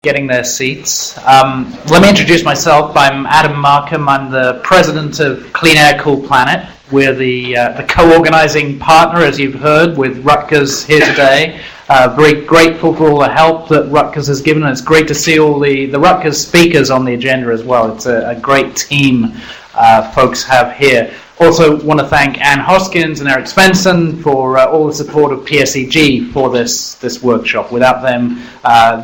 getting their seats. Let me introduce myself. I'm Adam Markham. I'm the president of Clean Air, Cool Planet. We're the co-organizing partner, as you've heard, with Rutgers here today. Very grateful for all the help that Rutgers has given. It's great to see all the Rutgers speakers on the agenda as well. It's a great team folks have here. Also want to thank Ann Hoskins and Eric Svensson for all the support of PSEG for this workshop. Without them,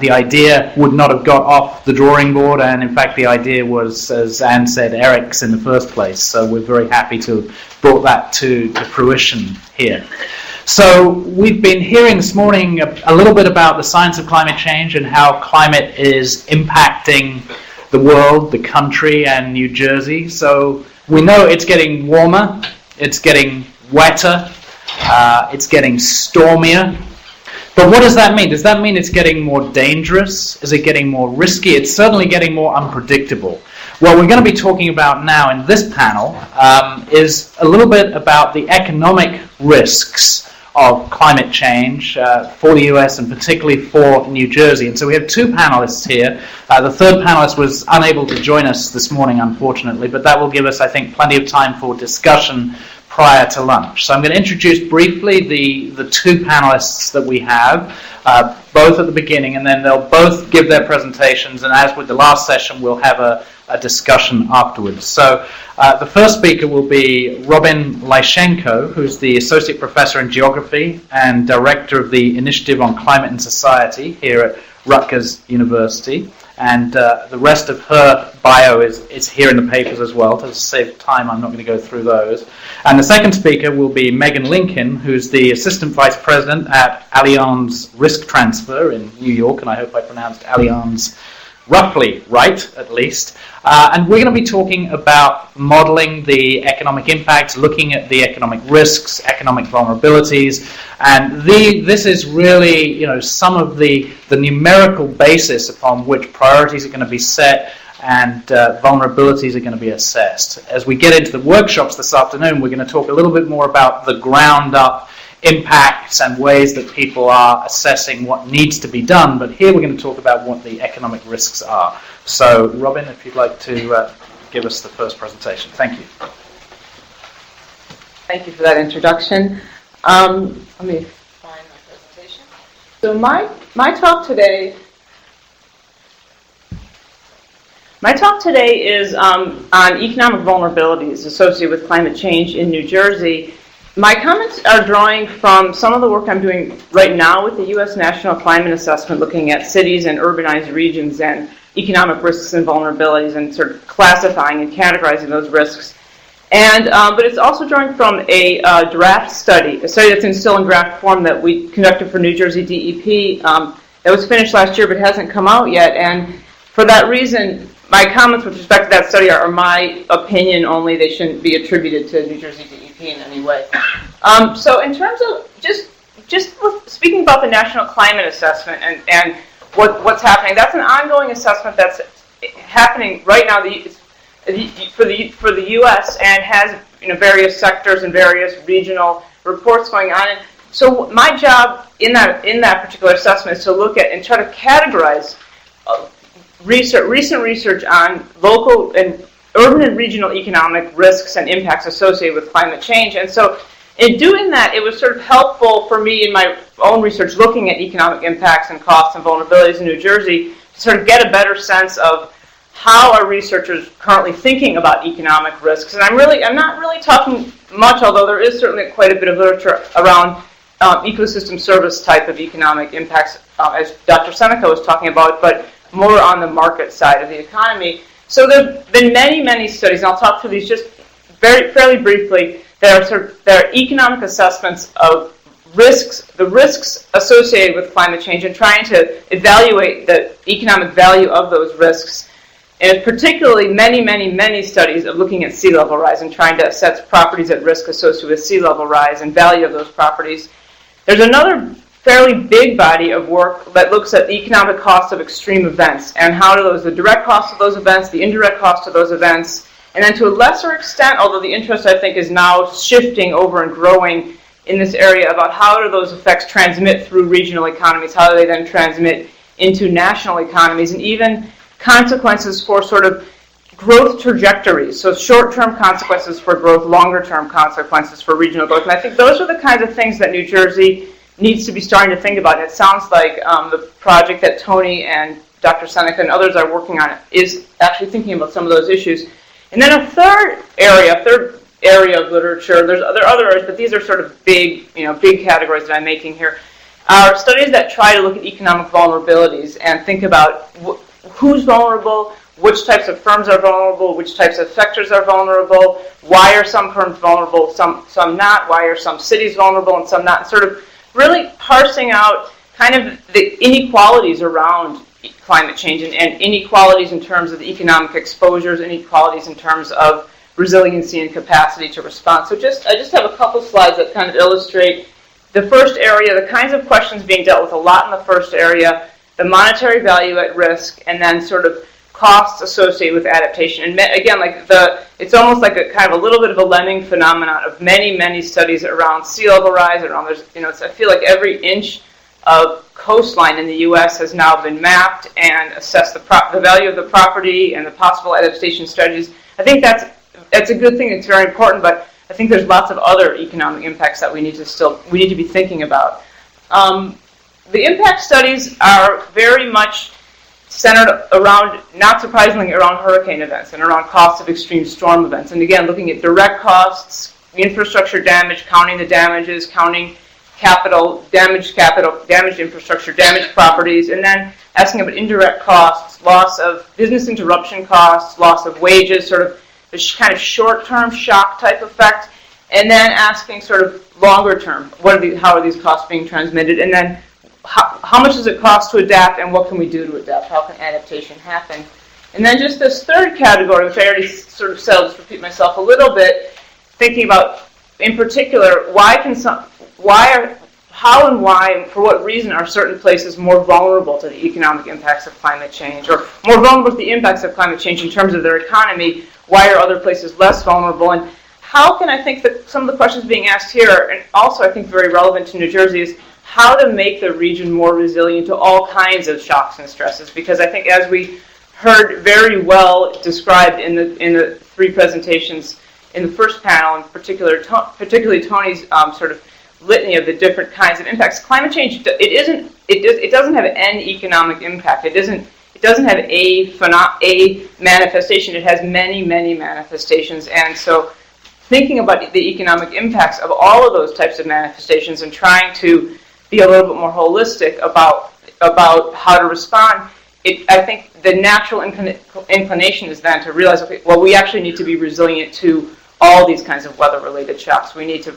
the idea would not have got off the drawing board, and in fact the idea was, as Ann said, Eric's in the first place. So we're very happy to have brought that to fruition here. So we've been hearing this morning a little bit about the science of climate change and how climate is impacting the world, the country, and New Jersey. So we know it's getting warmer, it's getting wetter, it's getting stormier. But what does that mean? Does that mean it's getting more dangerous? Is it getting more risky? It's certainly getting more unpredictable. What we're going to be talking about now in this panel is a little bit about the economic risks of climate change for the US and particularly for New Jersey. And so we have two panelists here. The third panelist was unable to join us this morning, unfortunately, but that will give us, I think, plenty of time for discussion prior to lunch. So I'm going to introduce briefly the two panelists that we have, both at the beginning, and then they'll both give their presentations, and as with the last session, we'll have a discussion afterwards. So the first speaker will be Robin Lyshenko, who's the Associate Professor in Geography and Director of the Initiative on Climate and Society here at Rutgers University. And the rest of her bio is here in the papers as well. To save time, I'm not going to go through those. And the second speaker will be Megan Lincoln, who's the Assistant Vice President at Allianz Risk Transfer in New York, and I hope I pronounced Allianz roughly right, at least. And we're going to be talking about modeling the economic impacts, looking at the economic risks, economic vulnerabilities, and this is really, some of the numerical basis upon which priorities are going to be set and vulnerabilities are going to be assessed. As we get into the workshops this afternoon, we're going to talk a little bit more about the ground-up impacts and ways that people are assessing what needs to be done, but here we're going to talk about what the economic risks are. So, Robin, if you'd like to give us the first presentation. Thank you. Thank you for that introduction. Let me find my presentation. So my talk today is on economic vulnerabilities associated with climate change in New Jersey. My comments are drawing from some of the work I'm doing right now with the U.S. National Climate Assessment, looking at cities and urbanized regions and economic risks and vulnerabilities and sort of classifying and categorizing those risks. And but it's also drawing from a draft study, a study that's still in draft form that we conducted for New Jersey DEP that was finished last year but hasn't come out yet. And for that reason, my comments with respect to that study are my opinion only. They shouldn't be attributed to New Jersey DEP in any way. So in terms of just speaking about the National Climate Assessment and what's happening, that's an ongoing assessment that's happening right now for the U.S. and has various sectors and various regional reports going on. And so my job in that particular assessment is to look at and try to categorize recent research on local and urban and regional economic risks and impacts associated with climate change. And so in doing that, it was sort of helpful for me in my own research looking at economic impacts and costs and vulnerabilities in New Jersey to sort of get a better sense of how are researchers currently thinking about economic risks. And I'm not really talking much, although there is certainly quite a bit of literature around ecosystem service type of economic impacts, as Dr. Seneca was talking about, but more on the market side of the economy. So there have been many, many studies, and I'll talk through these just fairly briefly. There are economic assessments of risks, the risks associated with climate change, and trying to evaluate the economic value of those risks. And particularly many studies of looking at sea level rise and trying to assess properties at risk associated with sea level rise and value of those properties. There's another fairly big body of work that looks at the economic cost of extreme events and how do the direct cost of those events, the indirect cost of those events, and then to a lesser extent, although the interest I think is now shifting over and growing in this area about how do those effects transmit through regional economies, how do they then transmit into national economies, and even consequences for sort of growth trajectories. So short-term consequences for growth, longer-term consequences for regional growth. And I think those are the kinds of things that New Jersey needs to be starting to think about. And it sounds like the project that Tony and Dr. Seneca and others are working on is actually thinking about some of those issues. And then a third area of literature, there are other areas, but these are sort of big categories that I'm making here, are studies that try to look at economic vulnerabilities and think about who's vulnerable, which types of firms are vulnerable, which types of sectors are vulnerable, why are some firms vulnerable, some not, why are some cities vulnerable and some not, and sort of really parsing out kind of the inequalities around climate change and inequalities in terms of the economic exposures, inequalities in terms of resiliency and capacity to respond. So I just have a couple slides that kind of illustrate the first area, the kinds of questions being dealt with a lot in the first area, the monetary value at risk, and then sort of costs associated with adaptation. And again, it's almost like a kind of a little bit of a lemming phenomenon of many, many studies around sea level rise. I feel like every inch of coastline in the U.S. has now been mapped and assessed the value of the property and the possible adaptation strategies. I think that's a good thing. It's very important, but I think there's lots of other economic impacts that we need to be thinking about. The impact studies are very much centered around, not surprisingly, around hurricane events and around costs of extreme storm events. And again, looking at direct costs, infrastructure damage, counting the damages, counting damaged infrastructure, damaged properties, and then asking about indirect costs, loss of business interruption costs, loss of wages, sort of this kind of short-term shock type effect, and then asking sort of longer term, how are these costs being transmitted, and then how much does it cost to adapt, and what can we do to adapt? How can adaptation happen? And then just this third category, which I already sort of said, I'll just repeat myself a little bit, thinking about, in particular, how and why, and for what reason are certain places more vulnerable to the economic impacts of climate change, or more vulnerable to the impacts of climate change in terms of their economy? Why are other places less vulnerable? And how can I think that some of the questions being asked here, and also I think very relevant to New Jersey, is how to make the region more resilient to all kinds of shocks and stresses? Because I think, as we heard very well described in the three presentations in the first panel, and particularly Tony's sort of litany of the different kinds of impacts, climate change it doesn't have an economic impact. It doesn't have a manifestation. It has many, many manifestations, and so thinking about the economic impacts of all of those types of manifestations and trying to be a little bit more holistic about how to respond, I think the natural inclination is then to realize, okay, well, we actually need to be resilient to all these kinds of weather-related shocks. We need to,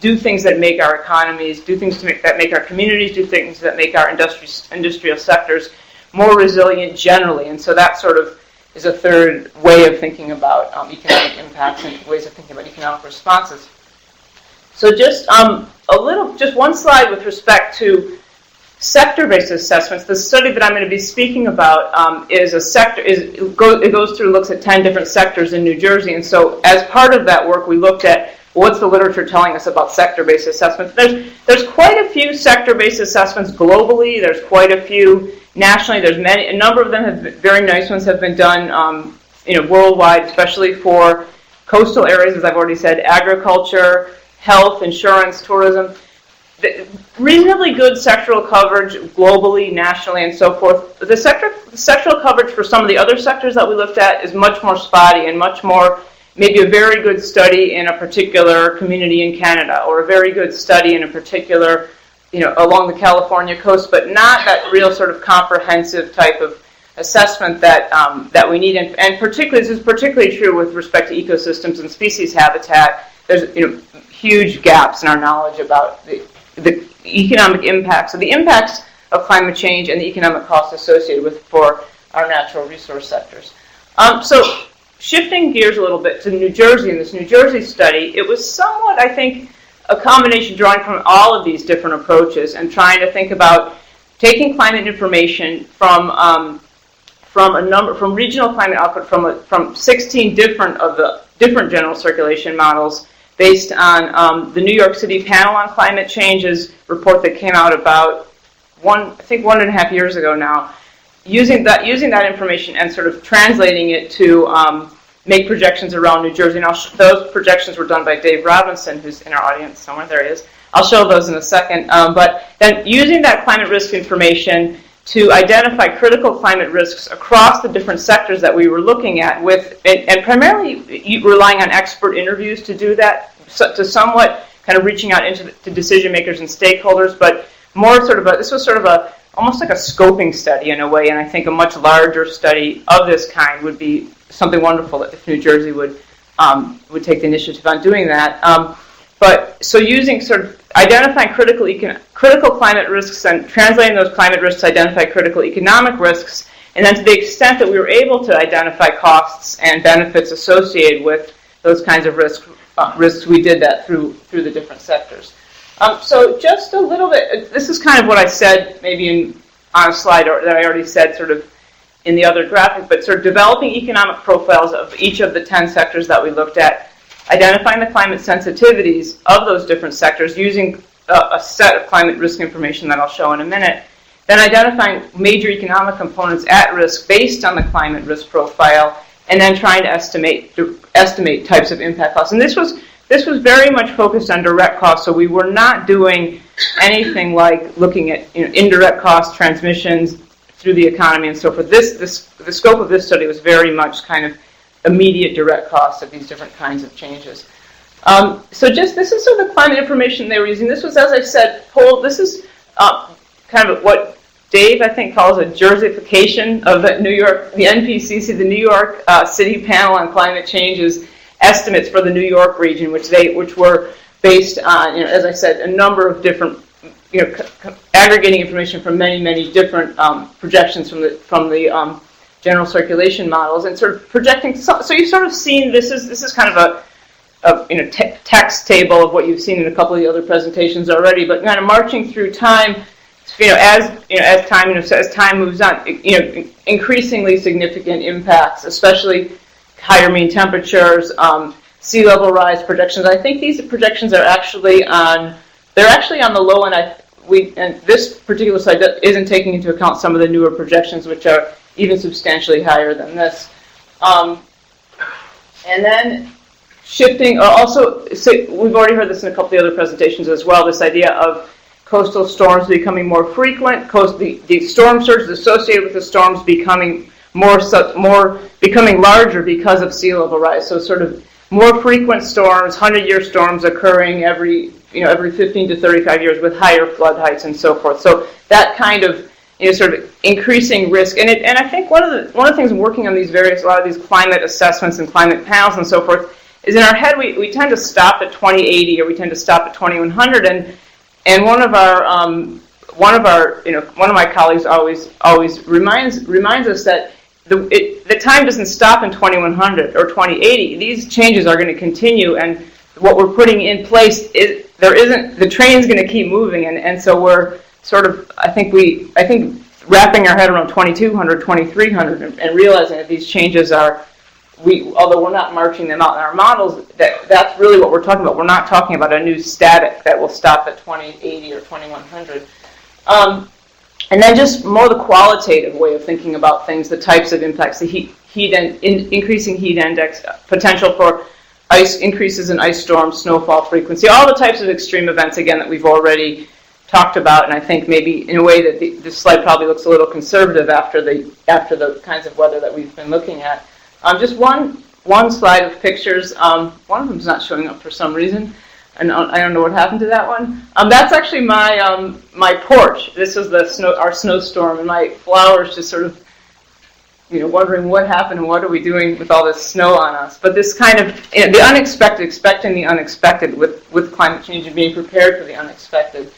do things that make our economies, do things that make our communities, do things that make our industrial sectors more resilient generally. And so that sort of is a third way of thinking about economic impacts and ways of thinking about economic responses. So just one slide with respect to sector-based assessments. The study that I'm going to be speaking about it goes through, looks at 10 different sectors in New Jersey. And so as part of that work, we looked at what's the literature telling us about sector-based assessments. There's quite a few sector-based assessments globally. There's quite a few nationally. There's many. A number of them very nice ones have been done worldwide, especially for coastal areas, as I've already said, agriculture, health, insurance, tourism. Reasonably good sectoral coverage globally, nationally, and so forth. The sectoral coverage for some of the other sectors that we looked at is much more spotty and much more maybe a very good study in a particular community in Canada, or a very good study in a particular, along the California coast, but not that real sort of comprehensive type of assessment that we need. And particularly, this is particularly true with respect to ecosystems and species habitat. There's huge gaps in our knowledge about the economic impacts, so the impacts of climate change and the economic costs associated for our natural resource sectors. So shifting gears a little bit to New Jersey, in this New Jersey study, it was somewhat, I think, a combination drawing from all of these different approaches and trying to think about taking climate information from regional climate output from 16 different general circulation models based on the New York City Panel on Climate Change's report that came out about I think 1.5 years ago now, using that information and sort of translating it to make projections around New Jersey. And those projections were done by Dave Robinson, who's in our audience somewhere. There he is. I'll show those in a second. But then using that climate risk information to identify critical climate risks across the different sectors that we were looking at, and primarily relying on expert interviews to do that, to somewhat kind of reaching out to decision makers and stakeholders, but more this was almost like a scoping study in a way, and I think a much larger study of this kind would be something wonderful if New Jersey would take the initiative on doing that. But so using sort of identifying critical climate risks and translating those climate risks to identify critical economic risks, and then to the extent that we were able to identify costs and benefits associated with those kinds of risks, we did that through the different sectors. So just a little bit, this is kind of what I said maybe on a slide that I already said sort of in the other graphic, but sort of developing economic profiles of each of the 10 sectors that we looked at, identifying the climate sensitivities of those different sectors using a set of climate risk information that I'll show in a minute, then identifying major economic components at risk based on the climate risk profile, and then trying to estimate types of impact costs. And this was very much focused on direct costs, so we were not doing anything like looking at indirect cost transmissions through the economy and so forth. The scope of this study was very much kind of immediate direct costs of these different kinds of changes. So this is sort of the climate information they were using. This was, as I said, this is kind of what Dave, I think, calls a Jerseyification of the NPCC, the New York City Panel on Climate Change's estimates for the New York region, which were based on, as I said, a number of different, aggregating information from many different projections from the general circulation models, and sort of projecting. So you've sort of seen this is kind of a text table of what you've seen in a couple of the other presentations already, but kind of marching through time. As time moves on, increasingly significant impacts, especially higher mean temperatures, sea level rise projections. I think these projections are actually on the low end. And this particular slide isn't taking into account some of the newer projections, which are even substantially higher than this. And then shifting, we've already heard this in a couple of the other presentations as well, this idea of coastal storms becoming more frequent, the storm surges associated with the storms becoming becoming larger because of sea level rise. So sort of more frequent storms, 100-year storms occurring every 15 to 35 years with higher flood heights and so forth. So that kind of sort of increasing risk, and I think one of the things working on a lot of these climate assessments and climate panels and so forth is in our head we tend to stop at 2080 or we tend to stop at 2100, and one of my colleagues always reminds us that the time doesn't stop in 2100 or 2080. These changes are going to continue, and what we're putting in place the train's going to keep moving, and so we're sort of I think wrapping our head around 2200, 2300, and realizing that these changes although we're not marching them out in our models, that's really what we're talking about. We're not talking about a new static that will stop at 2080 or 2100. And then just more the qualitative way of thinking about things, the types of impacts, the increasing heat index, potential for increases in ice storms, snowfall frequency, all the types of extreme events, again, that we've already talked about, and I think maybe in a way that this slide probably looks a little conservative after the kinds of weather that we've been looking at. Just one slide of pictures. One of them's not showing up for some reason, and I don't know what happened to that one. That's actually my porch. This was our snowstorm, and my flowers just sort of wondering what happened and what are we doing with all this snow on us. But this kind of the unexpected, expecting the unexpected with climate change and being prepared for the unexpected.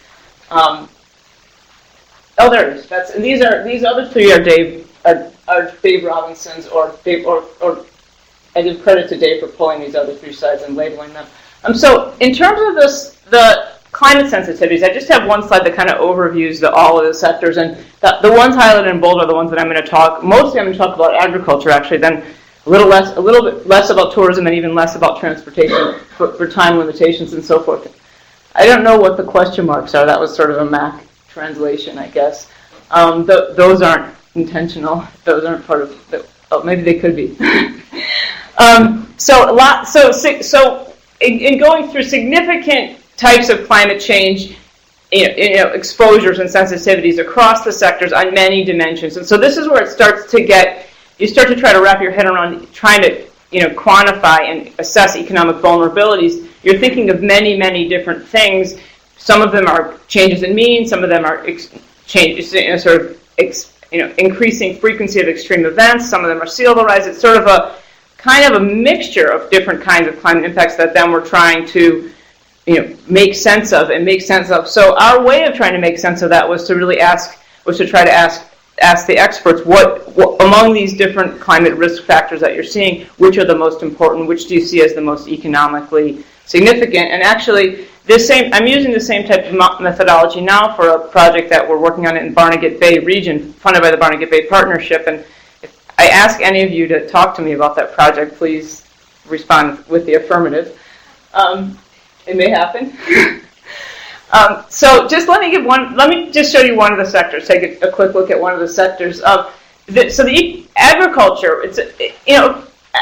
There it is. And these other three are Dave Robinson's, or I give credit to Dave for pulling these other three slides and labeling them. So in terms of the climate sensitivities, I just have one slide that kind of overviews all of the sectors, and the ones highlighted in bold are the ones that I'm going to talk. Mostly I'm going to talk about agriculture, actually, then a little bit less about tourism, and even less about transportation for time limitations and so forth. I don't know what the question marks are. That was sort of a Mac translation, I guess. Those aren't intentional. Those aren't part of the, oh, maybe they could be. So in going through significant types of climate change, exposures and sensitivities across the sectors on many dimensions. And so this is where it starts to get, you start to try to wrap your head around trying to quantify and assess economic vulnerabilities. You're thinking of many, many different things. Some of them are changes in mean, some of them are changes, increasing frequency of extreme events, some of them are sea level rise. It's sort of a kind of a mixture of different kinds of climate impacts that then we're trying to make sense of. So our way of trying to make sense of that was to try to ask the experts what among these different climate risk factors that you're seeing, which are the most important, which do you see as the most economically significant. And actually I'm using the same type of methodology now for a project that we're working on in Barnegat Bay region, funded by the Barnegat Bay Partnership. And if I ask any of you to talk to me about that project, please respond with the affirmative. It may happen. So just let me just show you one of the sectors. Take a quick look at one of the sectors. So the agriculture, it's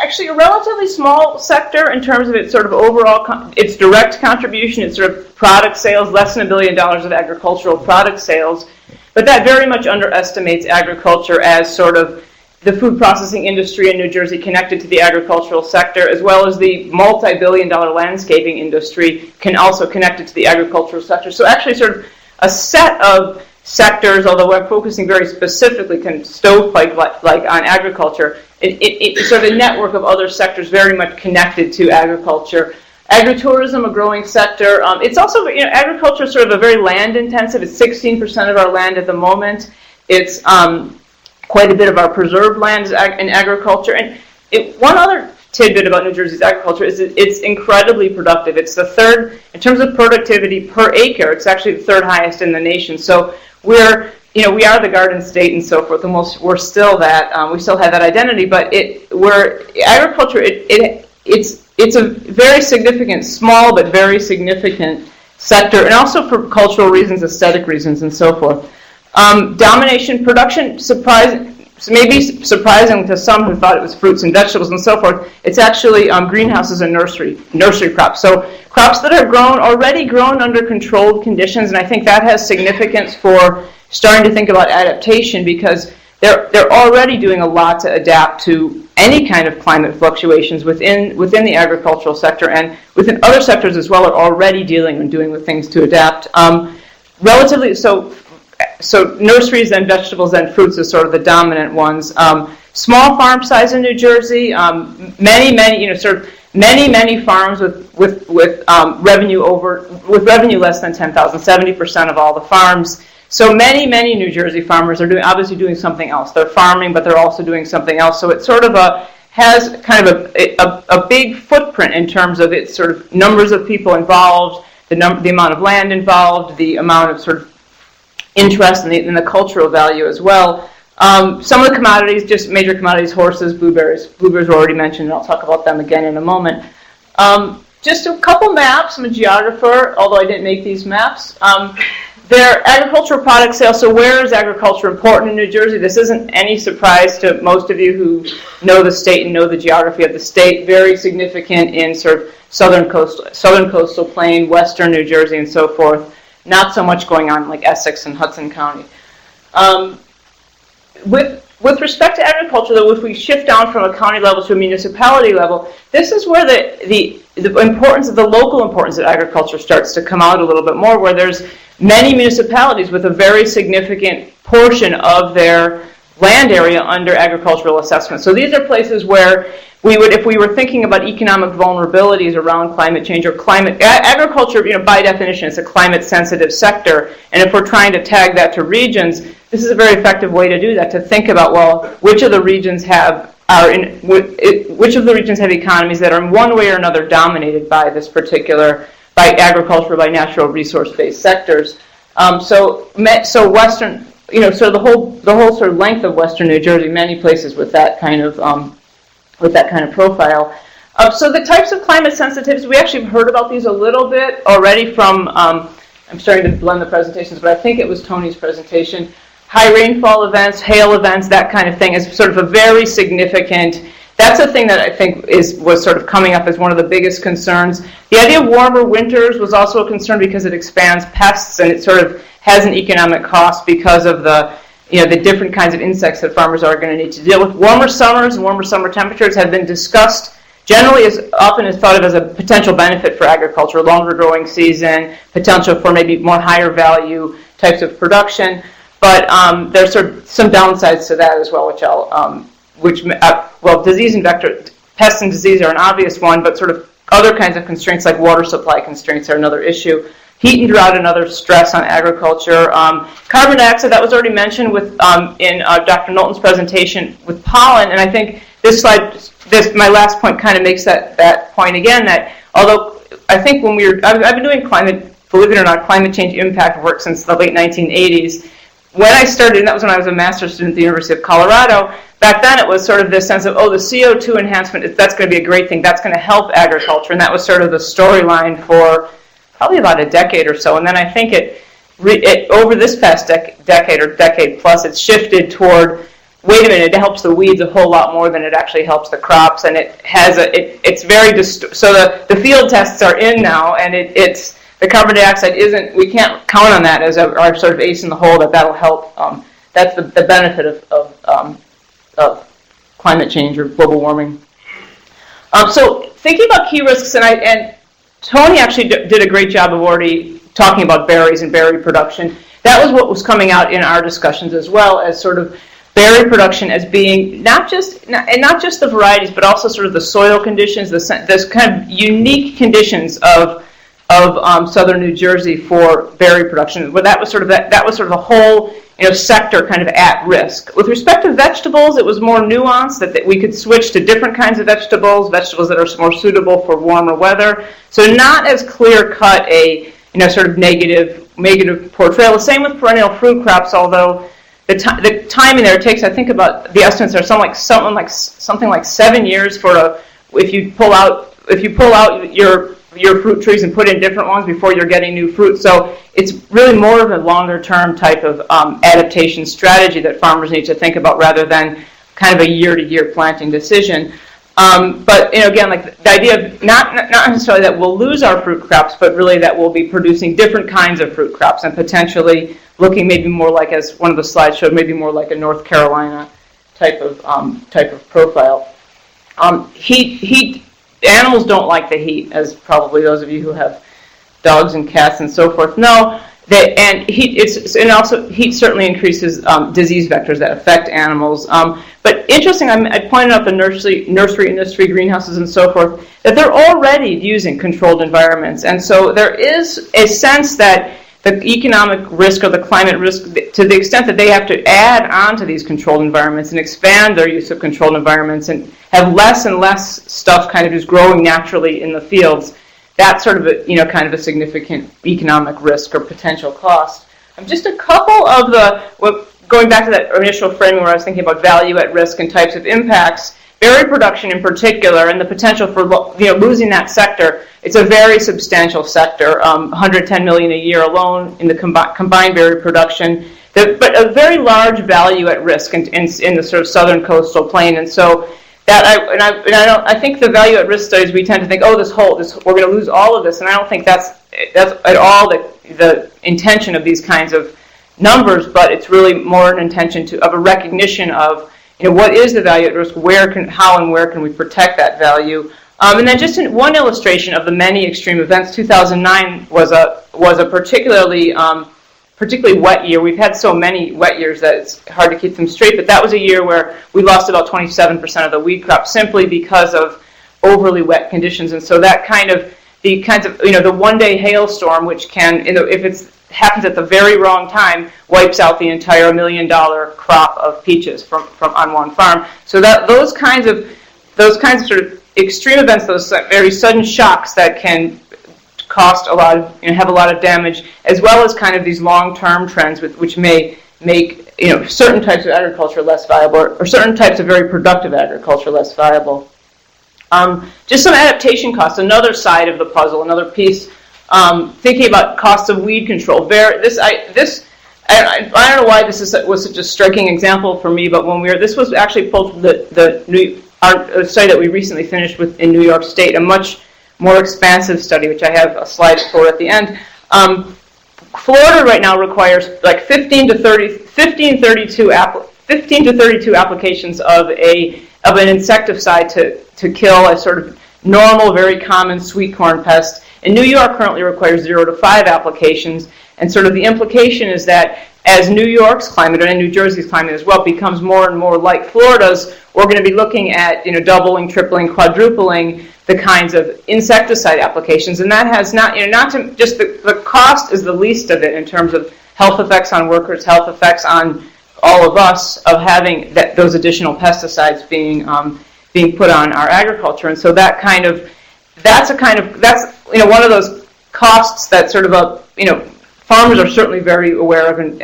actually a relatively small sector in terms of its sort of overall, its direct contribution, its sort of product sales, less than $1 billion of agricultural product sales. But that very much underestimates agriculture as sort of the food processing industry in New Jersey connected to the agricultural sector, as well as the multi-billion-dollar landscaping industry can also connect it to the agricultural sector. So actually sort of a set of sectors, although I'm focusing very specifically stovepipe like on agriculture, it's sort of a network of other sectors very much connected to agriculture. Agritourism, a growing sector. It's also, agriculture is sort of a very land-intensive. It's 16% of our land at the moment. It's quite a bit of our preserved land is in agriculture. And one other tidbit about New Jersey's agriculture is that it's incredibly productive. It's the third, in terms of productivity per acre, it's actually the third highest in the nation. So we are the garden state and so forth, and we're still that. We still have that identity, but agriculture. It's a very significant, small but very significant sector, and also for cultural reasons, aesthetic reasons, and so forth. Domination, production, maybe surprising to some who thought it was fruits and vegetables and so forth. It's actually greenhouses and nursery crops. So crops that are already grown under controlled conditions, and I think that has significance for starting to think about adaptation, because they're already doing a lot to adapt to any kind of climate fluctuations within the agricultural sector, and within other sectors as well are already dealing and doing with things to adapt. So nurseries and vegetables and fruits are sort of the dominant ones. Small farm size in New Jersey, many farms with revenue less than $10,000, 70% of all the farms. So many New Jersey farmers are obviously doing something else. They're farming, but they're also doing something else. So it sort of has kind of a big footprint in terms of its sort of numbers of people involved, the amount of land involved, the amount of sort of interest in the cultural value as well. Some of the commodities, just major commodities, horses, blueberries. Blueberries were already mentioned, and I'll talk about them again in a moment. Just a couple maps. I'm a geographer, although I didn't make these maps. They're agricultural product sales. So where is agriculture important in New Jersey? This isn't any surprise to most of you who know the state and know the geography of the state. Very significant in sort of southern coastal plain, western New Jersey, and so forth. Not so much going on like Essex and Hudson County. With respect to agriculture, though, if we shift down from a county level to a municipality level, this is where the importance of the local importance of agriculture starts to come out a little bit more, where there's many municipalities with a very significant portion of their land area under agricultural assessment. So these are places where we would, if we were thinking about economic vulnerabilities around climate change or agriculture, by definition, is a climate-sensitive sector. And if we're trying to tag that to regions, this is a very effective way to do that. To think about, well, which of the regions have economies that are in one way or another dominated by this particular, by agriculture, by natural resource-based sectors. So Western, so the whole sort of length of Western New Jersey, many places with that kind of profile. So the types of climate sensitivities, we actually have heard about these a little bit already from I'm starting to blend the presentations, but I think it was Tony's presentation. High rainfall events, hail events, that kind of thing is sort of a very significant. That's a thing that I think was sort of coming up as one of the biggest concerns. The idea of warmer winters was also a concern because it expands pests and it sort of has an economic cost because of the different kinds of insects that farmers are going to need to deal with. Warmer summers and warmer summer temperatures have been discussed generally as often as thought of as a potential benefit for agriculture, longer growing season, potential for maybe more higher value types of production. But there's sort of some downsides to that as well, disease and vector, pests and disease are an obvious one, but sort of other kinds of constraints like water supply constraints are another issue. Heat and drought, another stress on agriculture. Carbon dioxide, that was already mentioned in Dr. Knowlton's presentation with pollen, and I think this slide, my last point kind of makes that point again, that although I think I've been doing believe it or not, climate change impact work since the late 1980s. When I started, and that was when I was a master's student at the University of Colorado, back then it was sort of this sense of, the CO2 enhancement, that's going to be a great thing, that's going to help agriculture, and that was sort of the storyline for probably about a decade or so. And then I think it over this past decade or decade plus, it's shifted toward, wait a minute, it helps the weeds a whole lot more than it actually helps the crops, and it's very, so the field tests are in now, and it's the carbon dioxide we can't count on that as our sort of ace in the hole that'll help. That's the benefit of climate change or global warming. So thinking about key risks, and Tony actually did a great job of already talking about berries and berry production. That was what was coming out in our discussions as well, as sort of berry production as being not just the varieties, but also sort of the soil conditions, this kind of unique conditions of southern New Jersey for berry production. Well, that was sort of the whole sector kind of at risk. With respect to vegetables, it was more nuanced, that we could switch to different kinds of vegetables that are more suitable for warmer weather. So not as clear-cut a sort of negative portrayal. The same with perennial fruit crops, although the timing there takes, I think about the estimates are something like 7 years if you pull out your fruit trees and put in different ones before you're getting new fruit. So it's really more of a longer-term type of adaptation strategy that farmers need to think about rather than kind of a year-to-year planting decision. But again, like the idea of not necessarily that we'll lose our fruit crops, but really that we'll be producing different kinds of fruit crops and potentially looking maybe more like, as one of the slides showed, maybe more like a North Carolina type of profile. Heat. Animals don't like the heat, as probably those of you who have dogs and cats and so forth know. Heat certainly increases disease vectors that affect animals. But interesting, I pointed out the nursery industry, greenhouses and so forth, that they're already using controlled environments. And so there is a sense that the economic risk or the climate risk, to the extent that they have to add on to these controlled environments and expand their use of controlled environments and have less and less stuff kind of just growing naturally in the fields, that's sort of kind of a significant economic risk or potential cost. Just a couple of going back to that initial framing where I was thinking about value at risk and types of impacts, berry production in particular and the potential for losing that sector. It's a very substantial sector, $110 million a year alone in the combined berry production, but a very large value at risk in the sort of southern coastal plain. And so I think the value at risk studies, we tend to think, we're going to lose all of this, and I don't think that's at all the intention of these kinds of numbers, but it's really more an intention of a recognition of what is the value at risk, how and where can we protect that value. And then just one illustration of the many extreme events, 2009 was a particularly wet year. We've had so many wet years that it's hard to keep them straight, but that was a year where we lost about 27% of the wheat crop simply because of overly wet conditions. And so that the one-day hailstorm, which can, if it happens at the very wrong time, wipes out the entire $1 million crop of peaches on one farm. So that those kinds of sort of extreme events, those very sudden shocks that can cost a lot of, have a lot of damage, as well as kind of these long-term trends which may make certain types of agriculture less viable, or certain types of very productive agriculture less viable. Just some adaptation costs, another side of the puzzle, another piece Thinking about costs of weed control. I don't know why this was such a striking example for me, but this was actually pulled from our study that we recently finished with in New York State, a much more expansive study, which I have a slide for at the end. Florida right now requires like 15 to 32 applications of an insecticide to kill a sort of normal, very common sweet corn pest. And New York currently requires 0 to 5 applications. And sort of the implication is that as New York's climate and New Jersey's climate as well becomes more and more like Florida's, we're going to be looking at doubling, tripling, quadrupling the kinds of insecticide applications. And that has not to just the cost is the least of it in terms of health effects on workers, health effects on all of us of having those additional pesticides being put on our agriculture. And so that's one of those costs that sort of farmers are certainly very aware of, and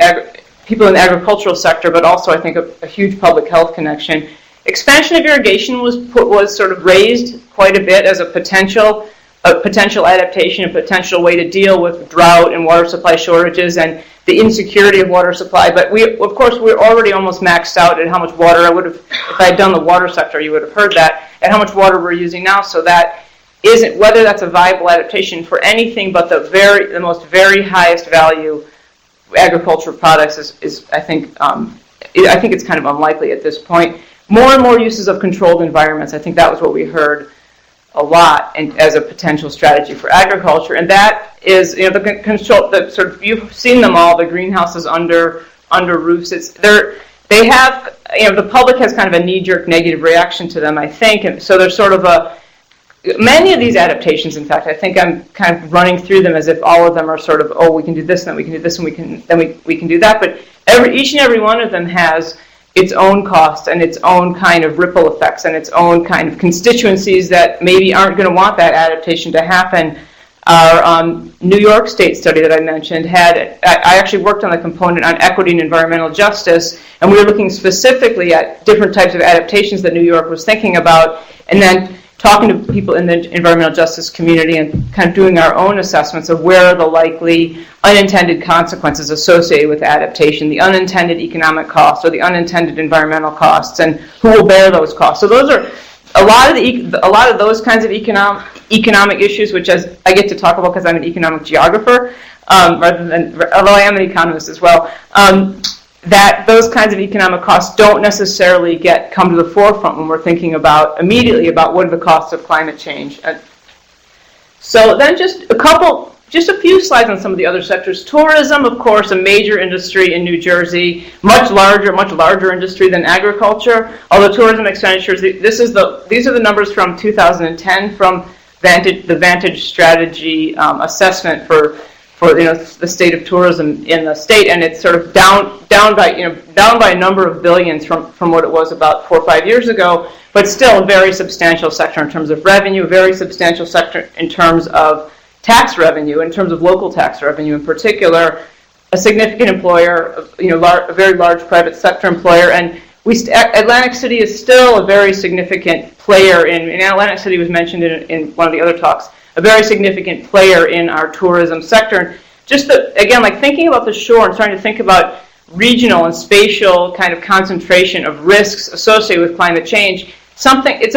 people in the agricultural sector, but also I think a huge public health connection. Expansion of irrigation was sort of raised quite a bit as a potential adaptation, a potential way to deal with drought and water supply shortages and the insecurity of water supply. But we're already almost maxed out at how much water if I had done the water sector, you would have heard that, at how much water we're using now. So that isn't, whether that's a viable adaptation for anything but the most very highest value agricultural products is I think it's kind of unlikely at this point. More and more uses of controlled environments. I think that was what we heard a lot as a potential strategy for agriculture, and that is the control. The sort of, you've seen them all. The greenhouses under roofs. The public has kind of a knee-jerk negative reaction to them, I think, and so there's sort of many of these adaptations. In fact, I think I'm kind of running through them as if all of them are sort of, we can do this, and then we can do this, and we can do that. But each and every one of them has its own costs and its own kind of ripple effects and its own kind of constituencies that maybe aren't going to want that adaptation to happen. Our New York State study that I mentioned I actually worked on the component on equity and environmental justice, and we were looking specifically at different types of adaptations that New York was thinking about, and then talking to people in the environmental justice community and kind of doing our own assessments of where are the likely unintended consequences associated with adaptation, the unintended economic costs or the unintended environmental costs, and who will bear those costs. So those are a lot of those kinds of economic issues, which I get to talk about because I'm an economic geographer, although I am an economist as well. That those kinds of economic costs don't necessarily come to the forefront when we're thinking immediately about what are the costs of climate change. So then just a few slides on some of the other sectors. Tourism, of course, a major industry in New Jersey, much larger industry than agriculture. Although tourism expenditures, these are the numbers from 2010 from the Vantage Strategy assessment for the state of tourism in the state, and it's sort of down by a number of billions from what it was about 4 or 5 years ago, but still a very substantial sector in terms of revenue, a very substantial sector in terms of tax revenue, in terms of local tax revenue in particular, a significant employer, a very large private sector employer, and Atlantic City is still a very significant player in Atlantic City was mentioned in one of the other talks, a very significant player in our tourism sector. Just thinking about the shore and starting to think about regional and spatial kind of concentration of risks associated with climate change, it's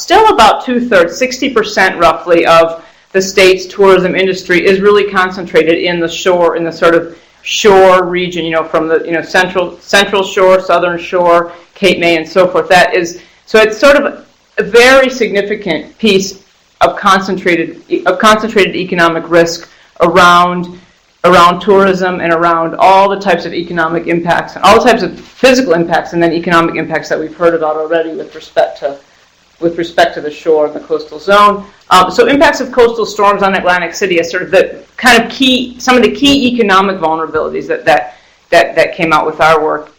still about 2/3, 60% roughly of the state's tourism industry is really concentrated in the shore, in the sort of shore region, from the central shore, southern shore, Cape May, and so forth. So it's sort of a very significant piece of concentrated economic risk around tourism and around all the types of economic impacts and all the types of physical impacts and then economic impacts that we've heard about already with respect to the shore and the coastal zone. So impacts of coastal storms on Atlantic City is sort of the kind of some of the key economic vulnerabilities that came out with our work.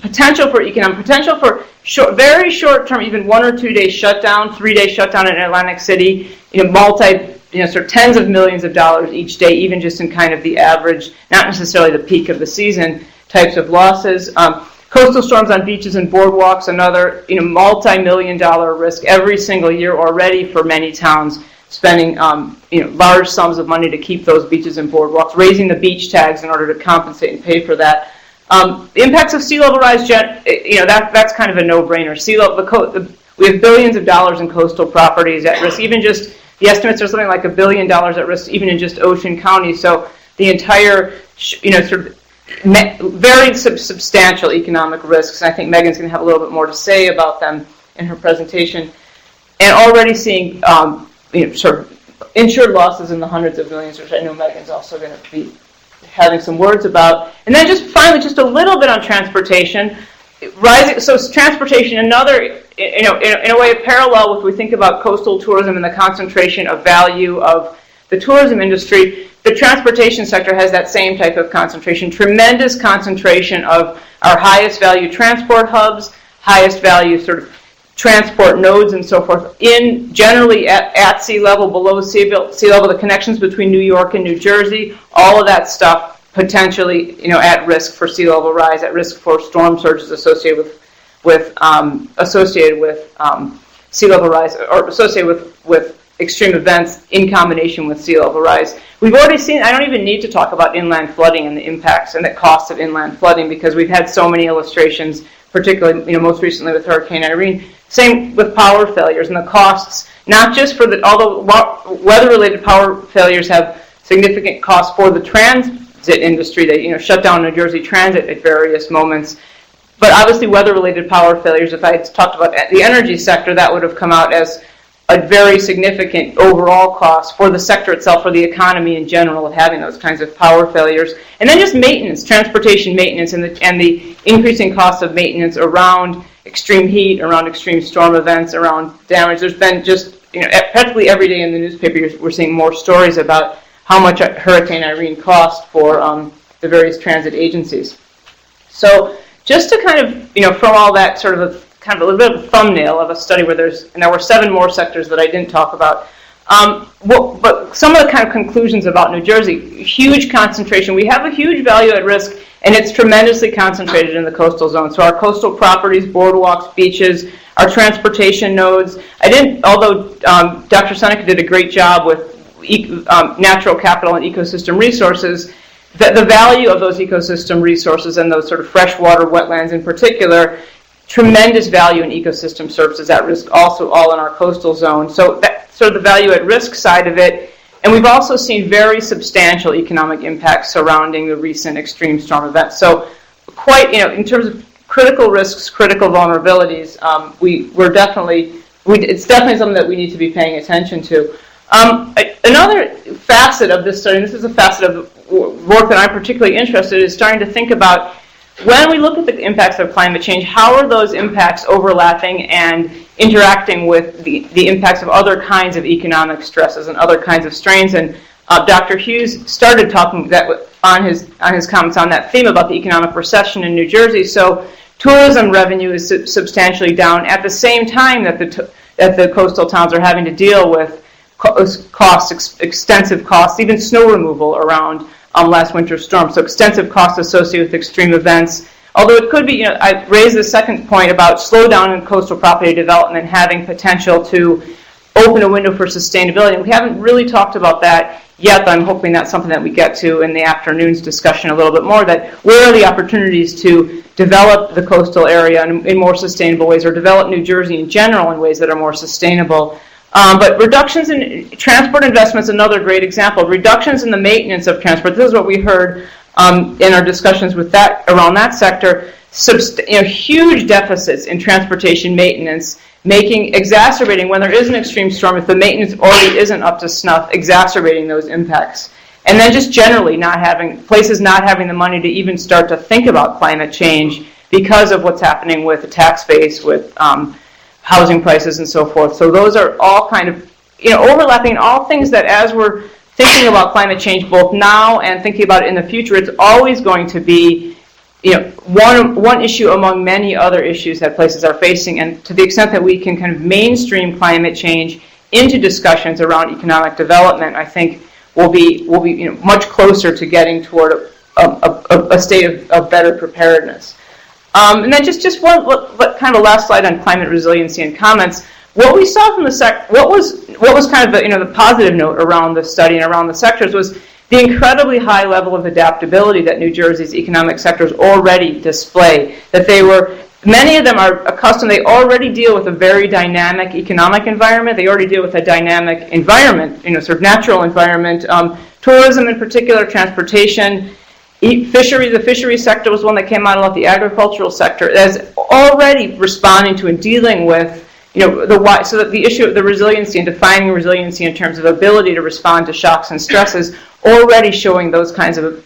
Potential for very short term, even 1 or 2 day shutdown, 3 day shutdown in Atlantic City, sort of tens of millions of dollars each day, even just in kind of the average, not necessarily the peak of the season types of losses. Coastal storms on beaches and boardwalks, another multi-million-dollar risk every single year already for many towns. spending large sums of money to keep those beaches and boardwalks, raising the beach tags in order to compensate and pay for that. The impacts of sea level rise, that's kind of a no-brainer. Sea level, we have billions of dollars in coastal properties at risk. Even just the estimates are something like $1 billion at risk, even in just Ocean County. So the entire, sort of very substantial economic risks. And I think Megan's going to have a little bit more to say about them in her presentation. And already seeing, sort of insured losses in the hundreds of millions, which I know Megan's also going to be having some words about. And then just finally, just a little bit on transportation. Rising, so transportation, another, in a way, a parallel with we think about coastal tourism and the concentration of value of the tourism industry. The transportation sector has that same type of concentration, tremendous concentration of our highest value transport hubs, highest value sort of transport nodes and so forth, in generally at sea level, below sea level, the connections between New York and New Jersey, all of that stuff potentially, at risk for sea level rise, at risk for storm surges associated with sea level rise, or associated with extreme events in combination with sea level rise. We've already seen, I don't even need to talk about inland flooding and the impacts and the costs of inland flooding, because we've had so many illustrations, particularly, most recently with Hurricane Irene. Same with power failures and the costs, not just for although weather-related power failures have significant costs for the transit industry. They, shut down New Jersey Transit at various moments. But obviously weather-related power failures, if I had talked about the energy sector, that would have come out as a very significant overall cost for the sector itself, for the economy in general, of having those kinds of power failures. And then just maintenance, transportation maintenance, and the increasing costs of maintenance around extreme heat, around extreme storm events, around damage. There's been just, practically every day in the newspaper, we're seeing more stories about how much Hurricane Irene cost for the various transit agencies. So just to kind of, from all that sort of a little bit of a thumbnail of a study where there were 7 more sectors that I didn't talk about. But some of the kind of conclusions about New Jersey, huge concentration. We have a huge value at risk, and it's tremendously concentrated in the coastal zone. So our coastal properties, boardwalks, beaches, our transportation nodes. Although Dr. Seneca did a great job with natural capital and ecosystem resources, the value of those ecosystem resources and those sort of freshwater wetlands in particular, tremendous value in ecosystem services at risk, also all in our coastal zone. So that's sort of the value at risk side of it. And we've also seen very substantial economic impacts surrounding the recent extreme storm events. So quite, in terms of critical risks, critical vulnerabilities, it's definitely something that we need to be paying attention to. Another facet of this study, and this is a facet of work that I'm particularly interested in, is starting to think about when we look at the impacts of climate change, how are those impacts overlapping and interacting with the impacts of other kinds of economic stresses and other kinds of strains? And Dr. Hughes started talking on his comments on that theme about the economic recession in New Jersey. So tourism revenue is substantially down at the same time that the coastal towns are having to deal with extensive costs, even snow removal around last winter's storm. So extensive costs associated with extreme events. Although it could be, I raised the second point about slowdown in coastal property development having potential to open a window for sustainability. And we haven't really talked about that yet, but I'm hoping that's something that we get to in the afternoon's discussion a little bit more, that where are the opportunities to develop the coastal area in more sustainable ways, or develop New Jersey in general in ways that are more sustainable. But reductions in transport investments, another great example. Reductions in the maintenance of transport. This is what we heard in our discussions with around that sector. Huge deficits in transportation maintenance, exacerbating when there is an extreme storm, if the maintenance already isn't up to snuff, exacerbating those impacts. And then just generally places not having the money to even start to think about climate change because of what's happening with the tax base, with housing prices and so forth. So those are all kind of, overlapping, all things that as we're thinking about climate change both now and thinking about it in the future, it's always going to be, one issue among many other issues that places are facing. And to the extent that we can kind of mainstream climate change into discussions around economic development, I think we'll be much closer to getting toward a state of better preparedness. And then just one kind of last slide on climate resiliency and comments. what we saw from what was kind of the positive note around the study and around the sectors was the incredibly high level of adaptability that New Jersey's economic sectors already display. That many of them are accustomed, they already deal with a very dynamic economic environment. They already deal with a dynamic environment, sort of natural environment. Tourism in particular, transportation, fisheries. The fisheries sector was one that came out a lot. The agricultural sector is already responding to and dealing with so that the issue of the resiliency and defining resiliency in terms of ability to respond to shocks and stresses already showing those kinds of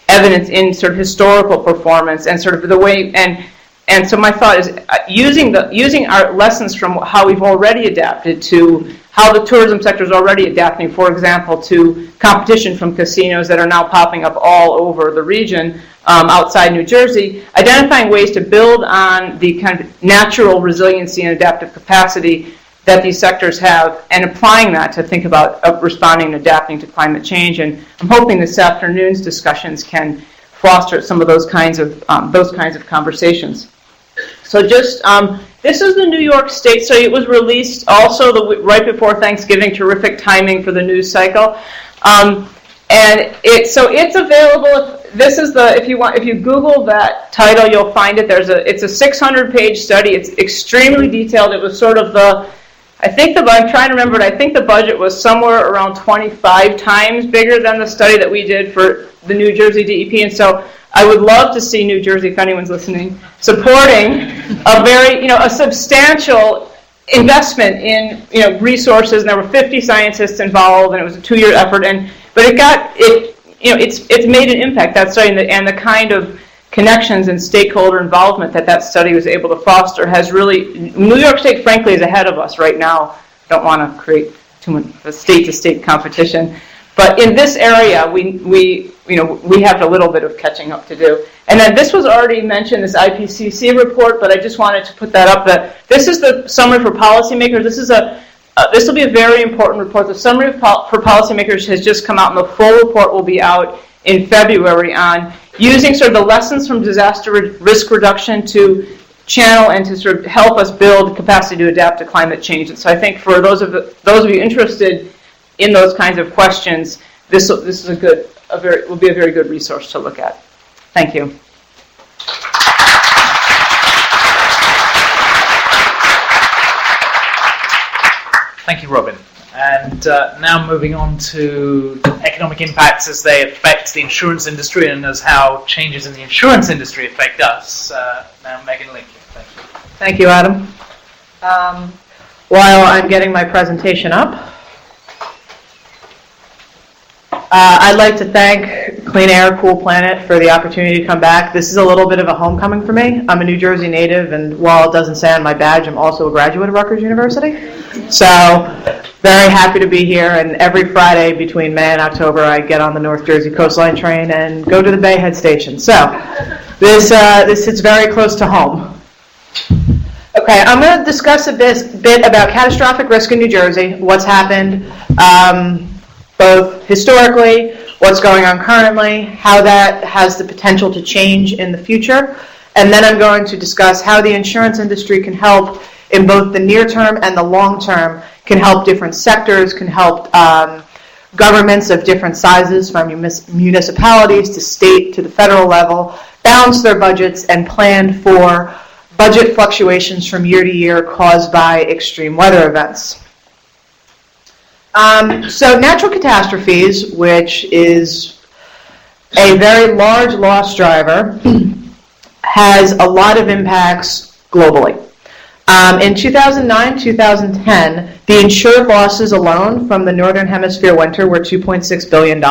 evidence in sort of historical performance and sort of the way and so my thought is using our lessons from how we've already adapted to how the tourism sector is already adapting, for example, to competition from casinos that are now popping up all over the region outside New Jersey, identifying ways to build on the kind of natural resiliency and adaptive capacity that these sectors have and applying that to think about responding and adapting to climate change. And I'm hoping this afternoon's discussions can foster some of those kinds of conversations. So just, this is the New York State study. It was released also right before Thanksgiving, terrific timing for the news cycle. And it's available. If you Google that title, you'll find it. It's a 600-page study. It's extremely detailed. It was sort of I'm trying to remember it. I think the budget was somewhere around 25 times bigger than the study that we did for the New Jersey DEP. And so I would love to see New Jersey, if anyone's listening, supporting a substantial investment in resources. And there were 50 scientists involved, and it was a 2-year effort. But it's made an impact, that study, and the kind of connections and stakeholder involvement that study was able to foster has really. New York State, frankly, is ahead of us right now. I don't want to create too much of a state-to-state competition, but in this area, we have a little bit of catching up to do. And then this was already mentioned, this IPCC report, but I just wanted to put that up. That this is the summary for policymakers. This will be a very important report. The summary for policymakers has just come out, and the full report will be out in February on using sort of the lessons from disaster risk reduction to channel and to sort of help us build capacity to adapt to climate change. And so I think for those of you interested in those kinds of questions, this will be a very good resource to look at. Thank you. Thank you, Robin. And now moving on to economic impacts as they affect the insurance industry and as how changes in the insurance industry affect us. Now, Megan Lincoln, thank you. Thank you, Adam. While I'm getting my presentation up, I'd like to thank Clean Air, Cool Planet for the opportunity to come back. This is a little bit of a homecoming for me. I'm a New Jersey native, and while it doesn't say on my badge, I'm also a graduate of Rutgers University. So, very happy to be here, and every Friday between May and October, I get on the North Jersey Coastline train and go to the Bayhead station. So, this hits very close to home. Okay, I'm going to discuss a bit about catastrophic risk in New Jersey, what's happened, both historically, what's going on currently, how that has the potential to change in the future, and then I'm going to discuss how the insurance industry can help in both the near term and the long term, can help different sectors, can help governments of different sizes, from municipalities to state to the federal level, balance their budgets and plan for budget fluctuations from year to year caused by extreme weather events. So natural catastrophes, which is a very large loss driver, has a lot of impacts globally. In 2009-2010, the insured losses alone from the Northern Hemisphere winter were $2.6 billion.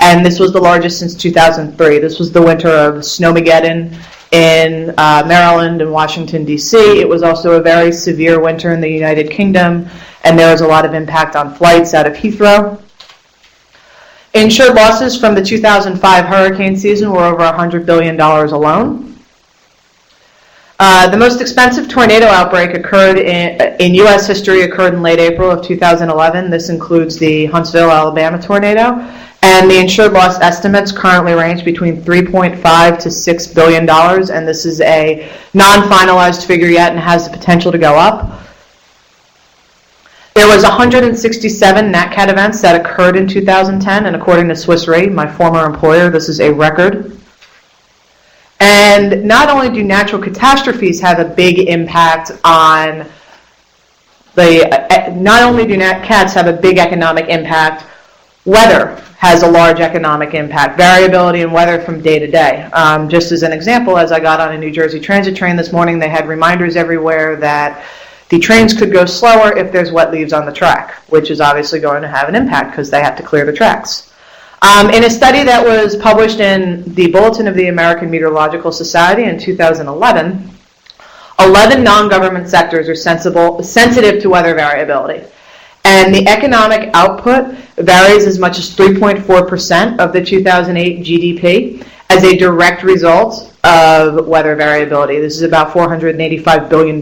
And this was the largest since 2003. This was the winter of Snowmageddon in Maryland and Washington, D.C. It was also a very severe winter in the United Kingdom, and there was a lot of impact on flights out of Heathrow. Insured losses from the 2005 hurricane season were over $100 billion alone. The most expensive tornado outbreak occurred in U.S. history occurred in late April of 2011. This includes the Huntsville, Alabama tornado. And the insured loss estimates currently range between $3.5 to $6 billion, and this is a non-finalized figure yet and has the potential to go up. There was 167 NatCat events that occurred in 2010, and according to Swiss Re, my former employer, this is a record. And not only do natural catastrophes have a big impact on not only do NatCats have a big economic impact, weather has a large economic impact, variability in weather from day to day. Just as an example, as I got on a New Jersey Transit train this morning, they had reminders everywhere that the trains could go slower if there's wet leaves on the track, which is obviously going to have an impact because they have to clear the tracks. In a study that was published in the Bulletin of the American Meteorological Society in 2011, 11 non-government sectors are sensitive to weather variability. And the economic output varies as much as 3.4% of the 2008 GDP as a direct result of weather variability. This is about $485 billion.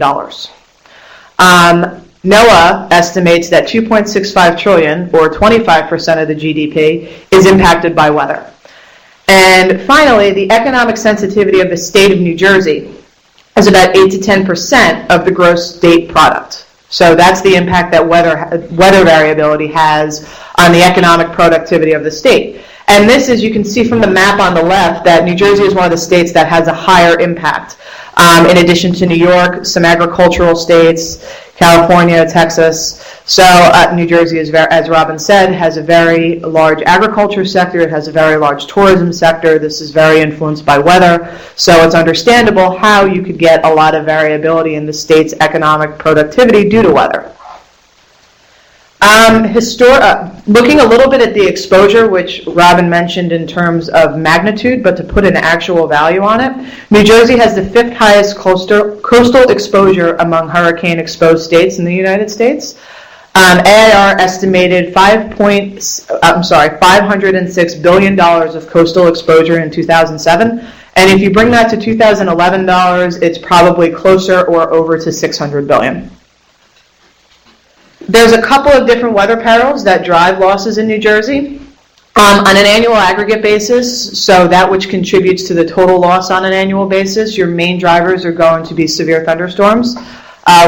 NOAA estimates that 2.65 trillion, or 25% of the GDP, is impacted by weather. And finally, the economic sensitivity of the state of New Jersey is about 8 to 10% of the gross state product. So that's the impact that weather variability has on the economic productivity of the state. And this is, you can see from the map on the left, that New Jersey is one of the states that has a higher impact. In addition to New York, some agricultural states, California, Texas. So New Jersey, as Robin said, has a very large agriculture sector. It has a very large tourism sector. This is very influenced by weather. So it's understandable how you could get a lot of variability in the state's economic productivity due to weather. Looking a little bit at the exposure, which Robin mentioned in terms of magnitude, but to put an actual value on it, New Jersey has the 5th highest coastal exposure among hurricane-exposed states in the United States. AIR estimated $506 billion of coastal exposure in 2007, and if you bring that to 2011 dollars, it's probably closer or over to $600 billion. There's a couple of different weather perils that drive losses in New Jersey. On an annual aggregate basis, so that which contributes to the total loss on an annual basis, your main drivers are going to be severe thunderstorms.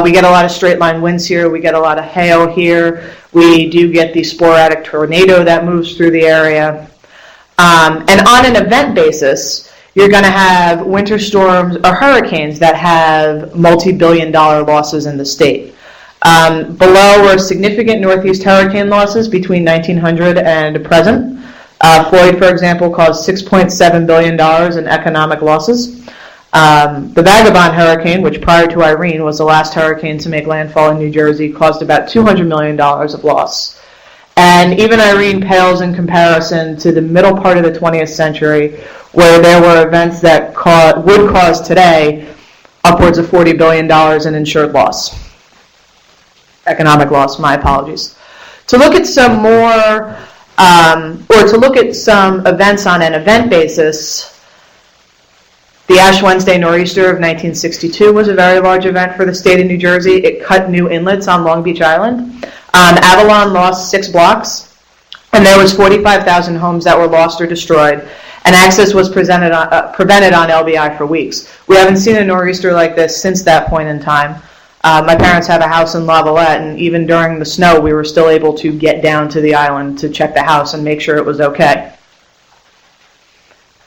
We get a lot of straight line winds here. We get a lot of hail here. We do get the sporadic tornado that moves through the area. And on an event basis, you're going to have winter storms or hurricanes that have multi-billion-dollar losses in the state. Below are significant Northeast hurricane losses between 1900 and present. Floyd, for example, caused $6.7 billion in economic losses. The Vagabond hurricane, which prior to Irene was the last hurricane to make landfall in New Jersey, caused about $200 million of loss. And even Irene pales in comparison to the middle part of the 20th century, where there were events that would cause today upwards of $40 billion in insured loss. Economic loss, my apologies. To look at some more, to look at some events on an event basis, the Ash Wednesday nor'easter of 1962 was a very large event for the state of New Jersey. It cut new inlets on Long Beach Island. Avalon lost 6 blocks, and there was 45,000 homes that were lost or destroyed, and access was prevented on LBI for weeks. We haven't seen a nor'easter like this since that point in time. My parents have a house in Lavallette, and even during the snow, we were still able to get down to the island to check the house and make sure it was okay.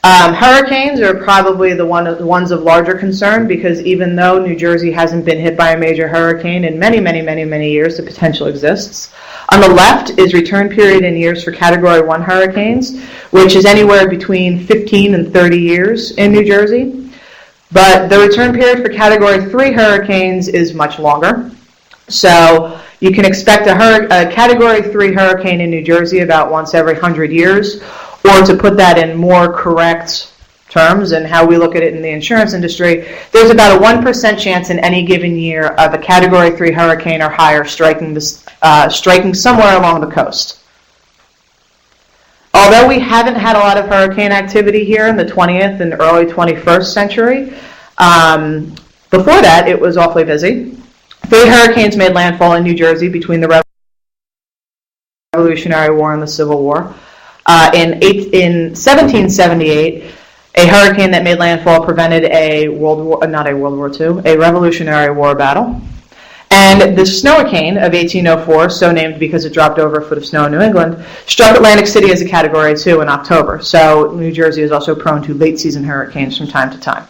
Hurricanes are probably the ones of larger concern, because even though New Jersey hasn't been hit by a major hurricane in many, many, many, many years, the potential exists. On the left is return period in years for Category 1 hurricanes, which is anywhere between 15 and 30 years in New Jersey. But the return period for Category 3 hurricanes is much longer. So you can expect a Category 3 hurricane in New Jersey about once every 100 years. Or to put that in more correct terms and how we look at it in the insurance industry, there's about a 1% chance in any given year of a Category 3 hurricane or higher striking somewhere along the coast. Although we haven't had a lot of hurricane activity here in the 20th and early 21st century, before that it was awfully busy. 3 hurricanes made landfall in New Jersey between the Revolutionary War and the Civil War. In 1778, a hurricane that made landfall prevented a Revolutionary War battle. And the Snowicane of 1804, so named because it dropped over a foot of snow in New England, struck Atlantic City as a Category 2 in October. So New Jersey is also prone to late season hurricanes from time to time.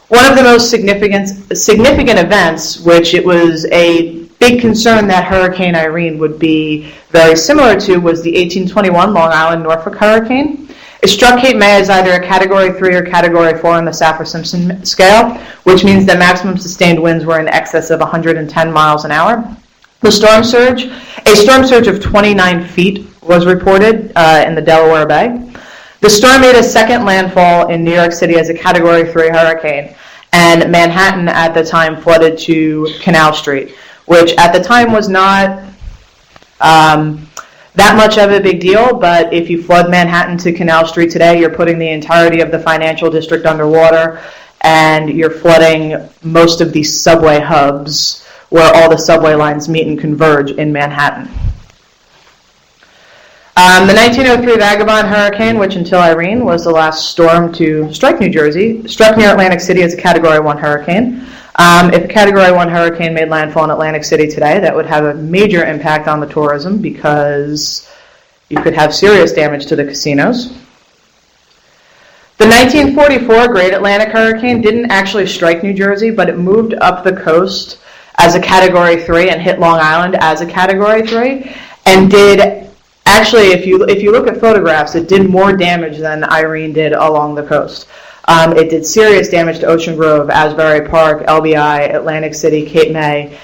One of the most significant events, which it was a big concern that Hurricane Irene would be very similar to, was the 1821 Long Island Norfolk hurricane. It struck Cape May as either a Category 3 or Category 4 on the Saffir-Simpson scale, which means that maximum sustained winds were in excess of 110 miles an hour. A storm surge of 29 feet was reported in the Delaware Bay. The storm made a second landfall in New York City as a Category 3 hurricane, and Manhattan at the time flooded to Canal Street, which at the time was not that much of a big deal, but if you flood Manhattan to Canal Street today, you're putting the entirety of the financial district underwater, and you're flooding most of the subway hubs where all the subway lines meet and converge in Manhattan. The 1903 Vagabond hurricane, which until Irene was the last storm to strike New Jersey, struck near Atlantic City as a Category 1 hurricane. If a Category 1 hurricane made landfall in Atlantic City today, that would have a major impact on the tourism because you could have serious damage to the casinos. The 1944 Great Atlantic Hurricane didn't actually strike New Jersey, but it moved up the coast as a Category 3 and hit Long Island as a Category 3, and did, actually, if you look at photographs, it did more damage than Irene did along the coast. It did serious damage to Ocean Grove, Asbury Park, LBI, Atlantic City, Cape May,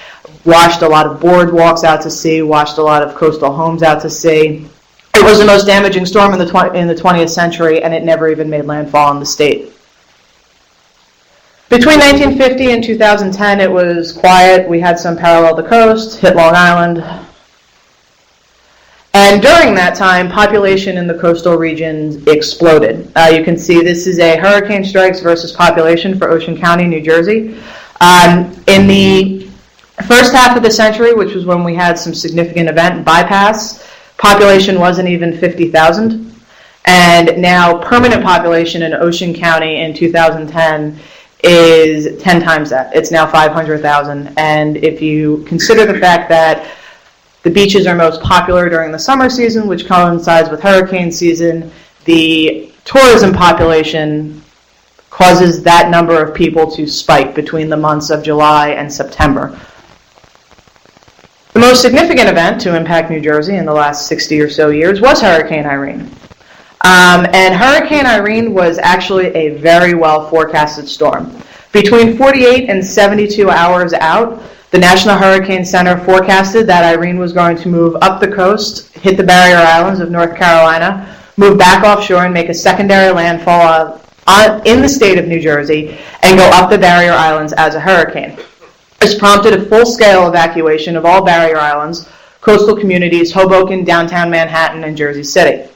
washed a lot of boardwalks out to sea, washed a lot of coastal homes out to sea. It was the most damaging storm in the 20th century, and it never even made landfall in the state. Between 1950 and 2010, it was quiet. We had some parallel the coast, hit Long Island. And during that time, population in the coastal regions exploded. You can see this is a hurricane strikes versus population for Ocean County, New Jersey. In the first half of the century, which was when we had some significant event bypass, population wasn't even 50,000. And now permanent population in Ocean County in 2010 is 10 times that. It's now 500,000. And if you consider the fact that the beaches are most popular during the summer season, which coincides with hurricane season, the tourism population causes that number of people to spike between the months of July and September. The most significant event to impact New Jersey in the last 60 or so years was Hurricane Irene. And Hurricane Irene was actually a very well forecasted storm. Between 48 and 72 hours out, the National Hurricane Center forecasted that Irene was going to move up the coast, hit the barrier islands of North Carolina, move back offshore and make a secondary landfall in the state of New Jersey, and go up the barrier islands as a hurricane. This prompted a full-scale evacuation of all barrier islands, coastal communities, Hoboken, downtown Manhattan, and Jersey City.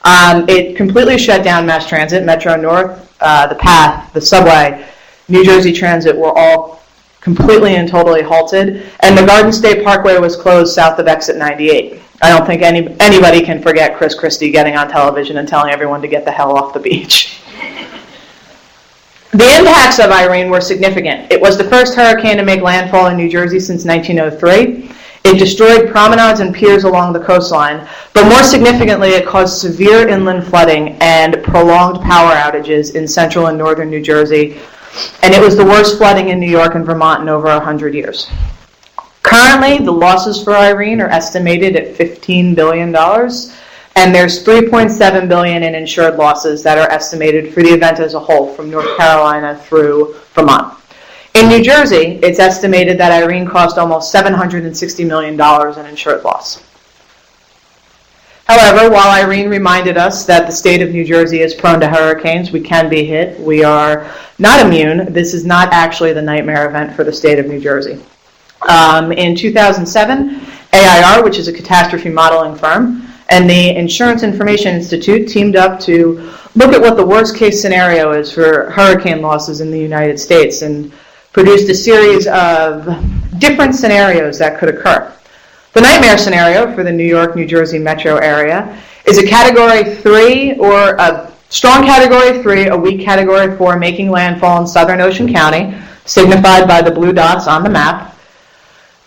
It completely shut down mass transit. Metro North, the PATH, the subway, New Jersey Transit were all completely and totally halted, and the Garden State Parkway was closed south of exit 98. I don't think anybody can forget Chris Christie getting on television and telling everyone to get the hell off the beach. The impacts of Irene were significant. It was the first hurricane to make landfall in New Jersey since 1903. It destroyed promenades and piers along the coastline, but more significantly, it caused severe inland flooding and prolonged power outages in central and northern New Jersey, and it was the worst flooding in New York and Vermont in over 100 years. Currently, the losses for Irene are estimated at $15 billion, and there's $3.7 billion in insured losses that are estimated for the event as a whole, from North Carolina through Vermont. In New Jersey, it's estimated that Irene cost almost $760 million in insured loss. However, while Irene reminded us that the state of New Jersey is prone to hurricanes, we can be hit, we are not immune. This is not actually the nightmare event for the state of New Jersey. In 2007, AIR, which is a catastrophe modeling firm, and the Insurance Information Institute teamed up to look at what the worst case scenario is for hurricane losses in the United States and produced a series of different scenarios that could occur. The nightmare scenario for the New York, New Jersey metro area is a Category 3 or a strong Category 3, a weak Category 4 making landfall in southern Ocean County, signified by the blue dots on the map.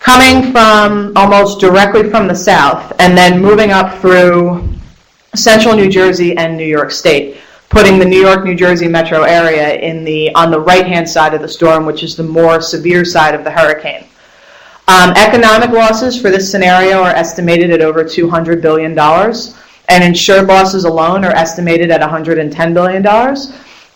coming from almost directly from the south and then moving up through central New Jersey and New York State, putting the New York, New Jersey metro area on the right-hand side of the storm, which is the more severe side of the hurricane. Economic losses for this scenario are estimated at over $200 billion, and insured losses alone are estimated at $110 billion.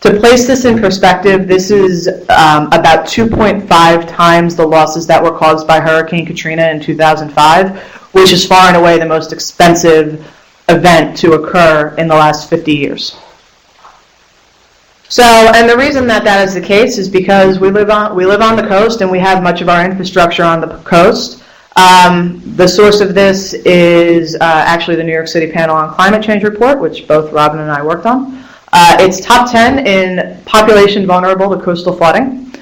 To place this in perspective, this is about 2.5 times the losses that were caused by Hurricane Katrina in 2005, which is far and away the most expensive event to occur in the last 50 years. So, and the reason that is the case is because we live on the coast and we have much of our infrastructure on the coast. The source of this is actually the New York City Panel on Climate Change report, which both Robin and I worked on. It's top 10 in population vulnerable to coastal flooding.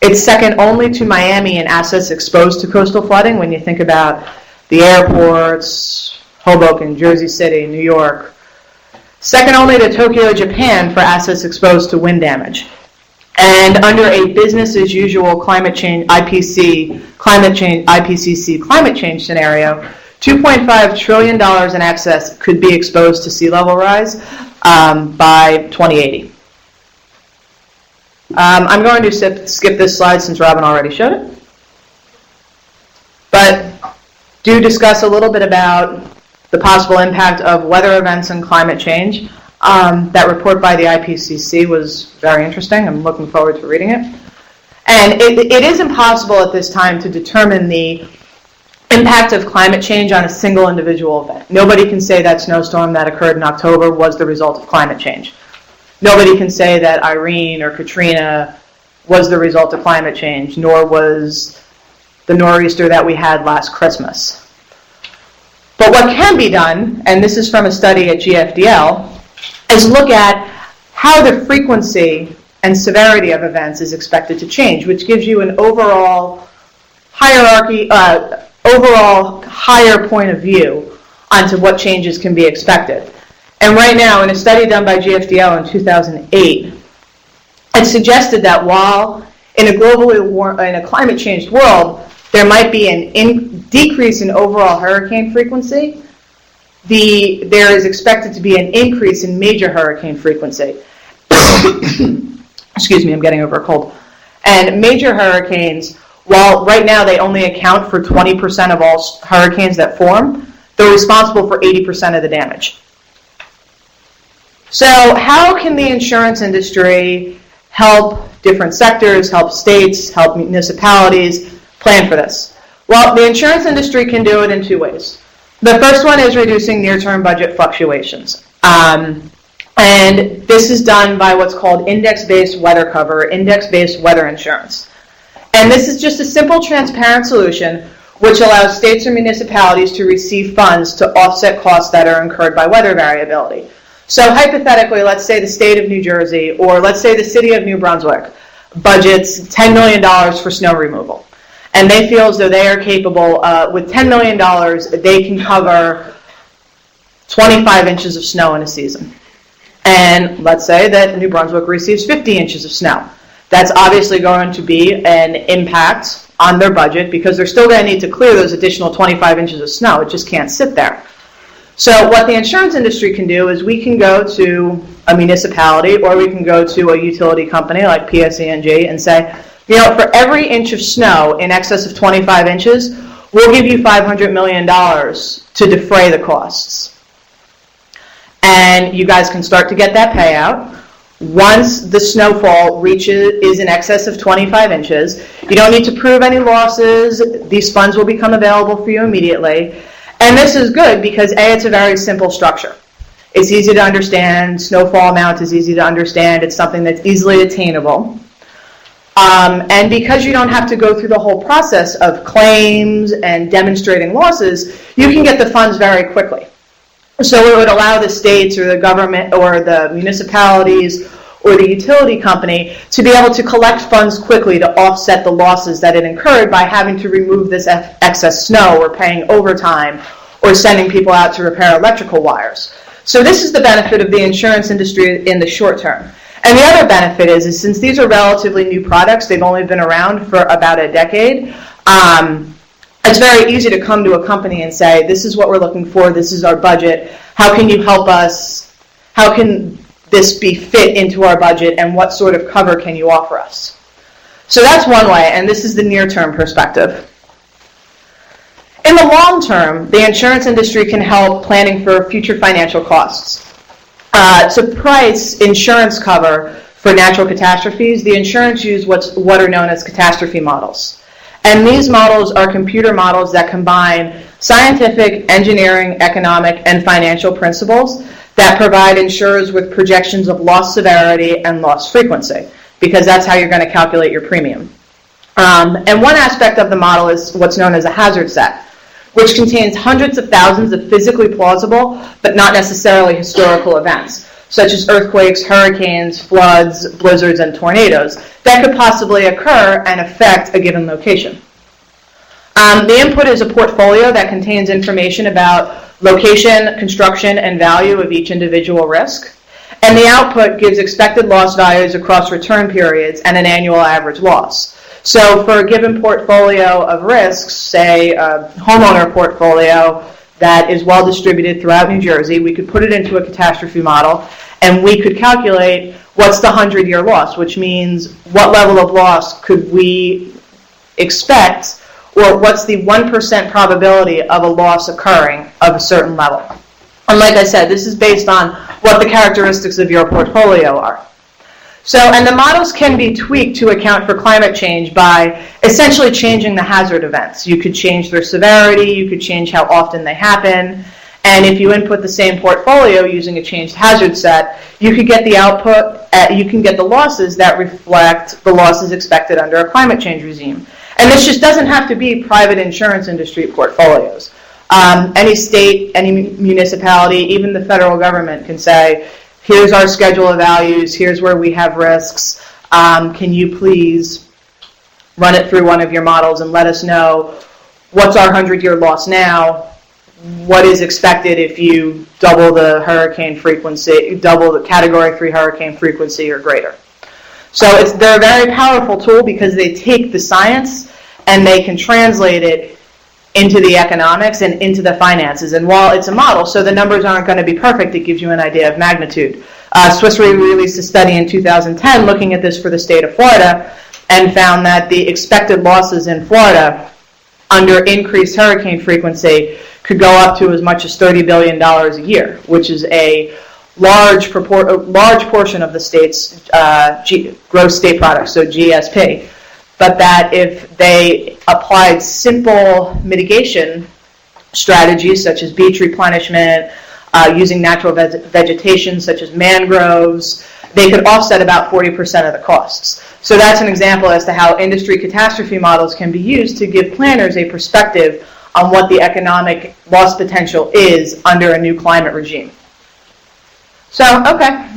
It's second only to Miami in assets exposed to coastal flooding when you think about the airports, Hoboken, Jersey City, New York. Second only to Tokyo, Japan for assets exposed to wind damage. And under a business as usual climate change, IPCC climate change scenario, $2.5 trillion in excess could be exposed to sea level rise by 2080. I'm going to skip this slide since Robin already showed it. But do discuss a little bit about the possible impact of weather events and climate change. That report by the IPCC was very interesting. I'm looking forward to reading it. And it is impossible at this time to determine the impact of climate change on a single individual event. Nobody can say that snowstorm that occurred in October was the result of climate change. Nobody can say that Irene or Katrina was the result of climate change, nor was the nor'easter that we had last Christmas. But what can be done, and this is from a study at GFDL, is look at how the frequency and severity of events is expected to change, which gives you an overall higher point of view onto what changes can be expected. And right now, in a study done by GFDL in 2008, it suggested that while in a climate changed world, there might be a decrease in overall hurricane frequency, there is expected to be an increase in major hurricane frequency. Excuse me, I'm getting over a cold. And major hurricanes, while right now they only account for 20% of all hurricanes that form, they're responsible for 80% of the damage. So how can the insurance industry help different sectors, help states, help municipalities plan for this? Well, the insurance industry can do it in two ways. The first one is reducing near-term budget fluctuations. And this is done by what's called index-based weather cover, index-based weather insurance. And this is just a simple, transparent solution which allows states or municipalities to receive funds to offset costs that are incurred by weather variability. So hypothetically, let's say the state of New Jersey, or let's say the city of New Brunswick, budgets $10 million for snow removal. And they feel as though they are capable, with $10 million, they can cover 25 inches of snow in a season. And let's say that New Brunswick receives 50 inches of snow. That's obviously going to be an impact on their budget because they're still going to need to clear those additional 25 inches of snow. It just can't sit there. So what the insurance industry can do is we can go to a municipality or we can go to a utility company like PSE&G and say, you know, for every inch of snow in excess of 25 inches, we'll give you $500 million to defray the costs. And you guys can start to get that payout. Once the snowfall is in excess of 25 inches, you don't need to prove any losses. These funds will become available for you immediately. And this is good because, A, it's a very simple structure. It's easy to understand. Snowfall amount is easy to understand. It's something that's easily attainable. And because you don't have to go through the whole process of claims and demonstrating losses, you can get the funds very quickly. So it would allow the states or the government or the municipalities or the utility company to be able to collect funds quickly to offset the losses that it incurred by having to remove this excess snow or paying overtime or sending people out to repair electrical wires. So this is the benefit of the insurance industry in the short term. And the other benefit is since these are relatively new products, they've only been around for about a decade, it's very easy to come to a company and say, this is what we're looking for, this is our budget, how can you help us, how can this be fit into our budget, and what sort of cover can you offer us? So that's one way, and this is the near-term perspective. In the long term, the insurance industry can help planning for future financial costs. To price insurance cover for natural catastrophes, the insurance use what are known as catastrophe models. And these models are computer models that combine scientific, engineering, economic, and financial principles that provide insurers with projections of loss severity and loss frequency, because that's how you're going to calculate your premium. And one aspect of the model is what's known as a hazard set, which contains hundreds of thousands of physically plausible but not necessarily historical events, such as earthquakes, hurricanes, floods, blizzards, and tornadoes that could possibly occur and affect a given location. The input is a portfolio that contains information about location, construction, and value of each individual risk. And the output gives expected loss values across return periods and an annual average loss. So for a given portfolio of risks, say a homeowner portfolio that is well distributed throughout New Jersey, we could put it into a catastrophe model, and we could calculate what's the 100-year loss, which means what level of loss could we expect, or what's the 1% probability of a loss occurring of a certain level. And like I said, this is based on what the characteristics of your portfolio are. So, and the models can be tweaked to account for climate change by essentially changing the hazard events. You could change their severity, you could change how often they happen, and if you input the same portfolio using a changed hazard set, you could get the output, you can get the losses that reflect the losses expected under a climate change regime. And this just doesn't have to be private insurance industry portfolios. Any state, any municipality, even the federal government can say, here's our schedule of values, here's where we have risks, can you please run it through one of your models and let us know what's our 100-year loss now, what is expected if you double the hurricane frequency, double the Category 3 hurricane frequency or greater. So they're a very powerful tool because they take the science and they can translate it into the economics and into the finances. And while it's a model, so the numbers aren't going to be perfect, it gives you an idea of magnitude. Swiss Re released a study in 2010 looking at this for the state of Florida and found that the expected losses in Florida under increased hurricane frequency could go up to as much as $30 billion a year, which is a large portion of the state's gross state product, so GSP. But that if they applied simple mitigation strategies such as beach replenishment, using natural vegetation such as mangroves, they could offset about 40% of the costs. So that's an example as to how industry catastrophe models can be used to give planners a perspective on what the economic loss potential is under a new climate regime. So, okay,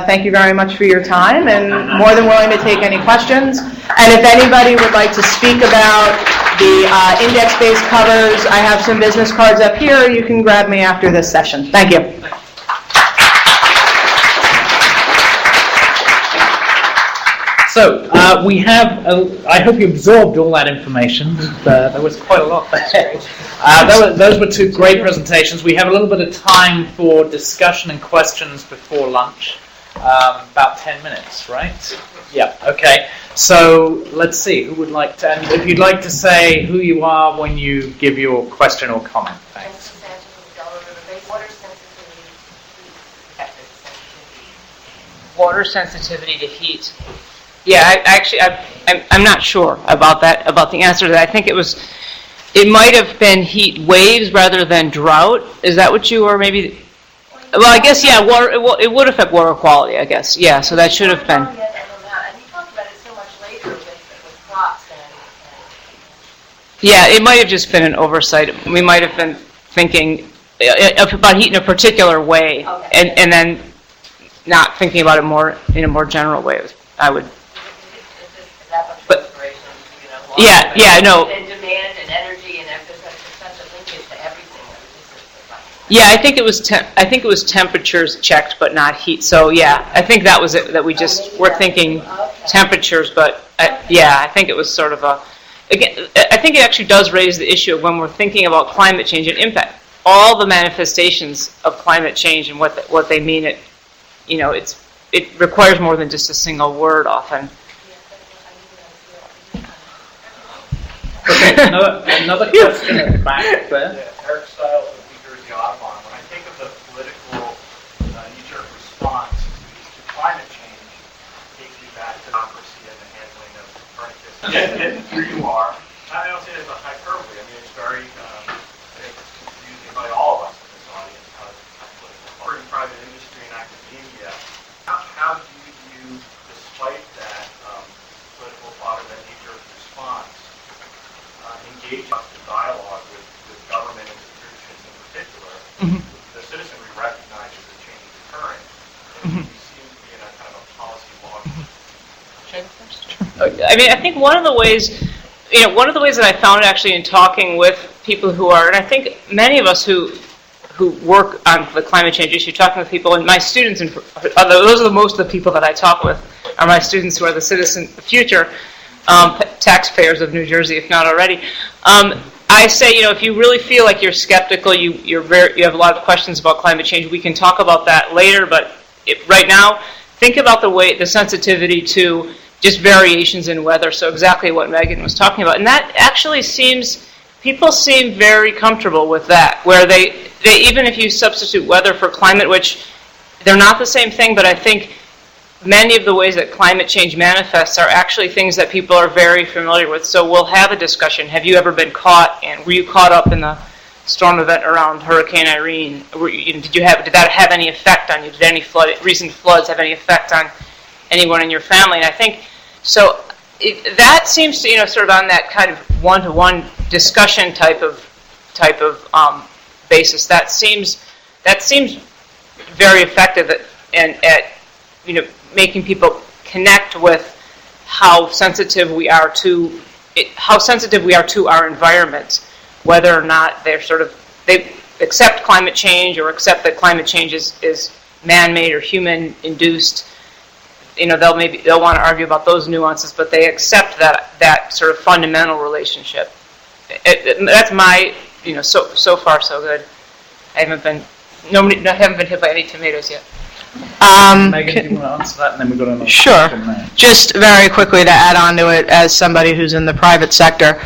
thank you very much for your time, and more than willing to take any questions. And if anybody would like to speak about the index-based covers, I have some business cards up here. You can grab me after this session. Thank you. So we have, I hope you absorbed all that information. There was quite a lot there. Those were two great presentations. We have a little bit of time for discussion and questions before lunch. About 10 minutes, right? Yeah, okay. So let's see, who would like to, and if you'd like to say who you are when you give your question or comment. Thanks. Water sensitivity to heat. Yeah, I'm not sure about that, about the answer to that. I think it might have been heat waves rather than drought. Is that what you were maybe? Well, I guess, yeah, water, it would affect water quality, I guess. Yeah, so that should have been. And you talked about it so much later with crops and Yeah, it might have just been an oversight. We might have been thinking about heat in a particular way, okay. and then not thinking about it more in a more general way. I would. But yeah, no. And demand and energy and there's such a linkage to everything. Yeah, I think it was temperatures checked, but not heat. So yeah, I think that was it. That we just were thinking temperatures, but I think it was sort of a. again, I think it actually does raise the issue of when we're thinking about climate change and impact, all the manifestations of climate change and what they mean. It requires more than just a single word often. Okay, another question at the back there. Yeah, Eric Stiles with New Jersey Audubon. When I think of the political knee-jerk response to climate change, it takes me back to democracy and the handling of Copernicus. And here you are. I don't say it as a hyperbole. I mean, it's very used by all of us in this audience. We're in private industry and academia. How do you, despite that political thought or that knee-jerk response, engage in dialogue with government institutions in particular? The citizenry recognizes the change occurring, and we seem to be in a kind of a policy law. I mean, I think one of the ways that I found actually in talking with people who are, and I think many of us who work on the climate change issue, talking with people, and my students, and those are the most of the people that I talk with, are my students who are the future taxpayers of New Jersey, if not already. I say, if you really feel like you're skeptical, you have a lot of questions about climate change, we can talk about that later, but right now, think about the sensitivity to just variations in weather, so exactly what Megan was talking about. And that actually people seem very comfortable with that, where they even if you substitute weather for climate, which they're not the same thing, but I think many of the ways that climate change manifests are actually things that people are very familiar with. So we'll have a discussion. Have you ever been caught, and were you caught up in the storm event around Hurricane Irene? Did that have any effect on you? Did any recent floods have any effect on anyone in your family? And I think so. That seems to sort of on that kind of one-to-one discussion type of basis. That seems very effective at making people connect with how sensitive we are to our environment, whether or not they accept climate change or accept that climate change is man-made or human-induced. They'll want to argue about those nuances, but they accept that sort of fundamental relationship. That's my so far so good. I haven't been hit by any tomatoes yet. Megan, do you want to answer that, and then we've got another Sure. question there. Just very quickly to add on to it, as somebody who's in the private sector,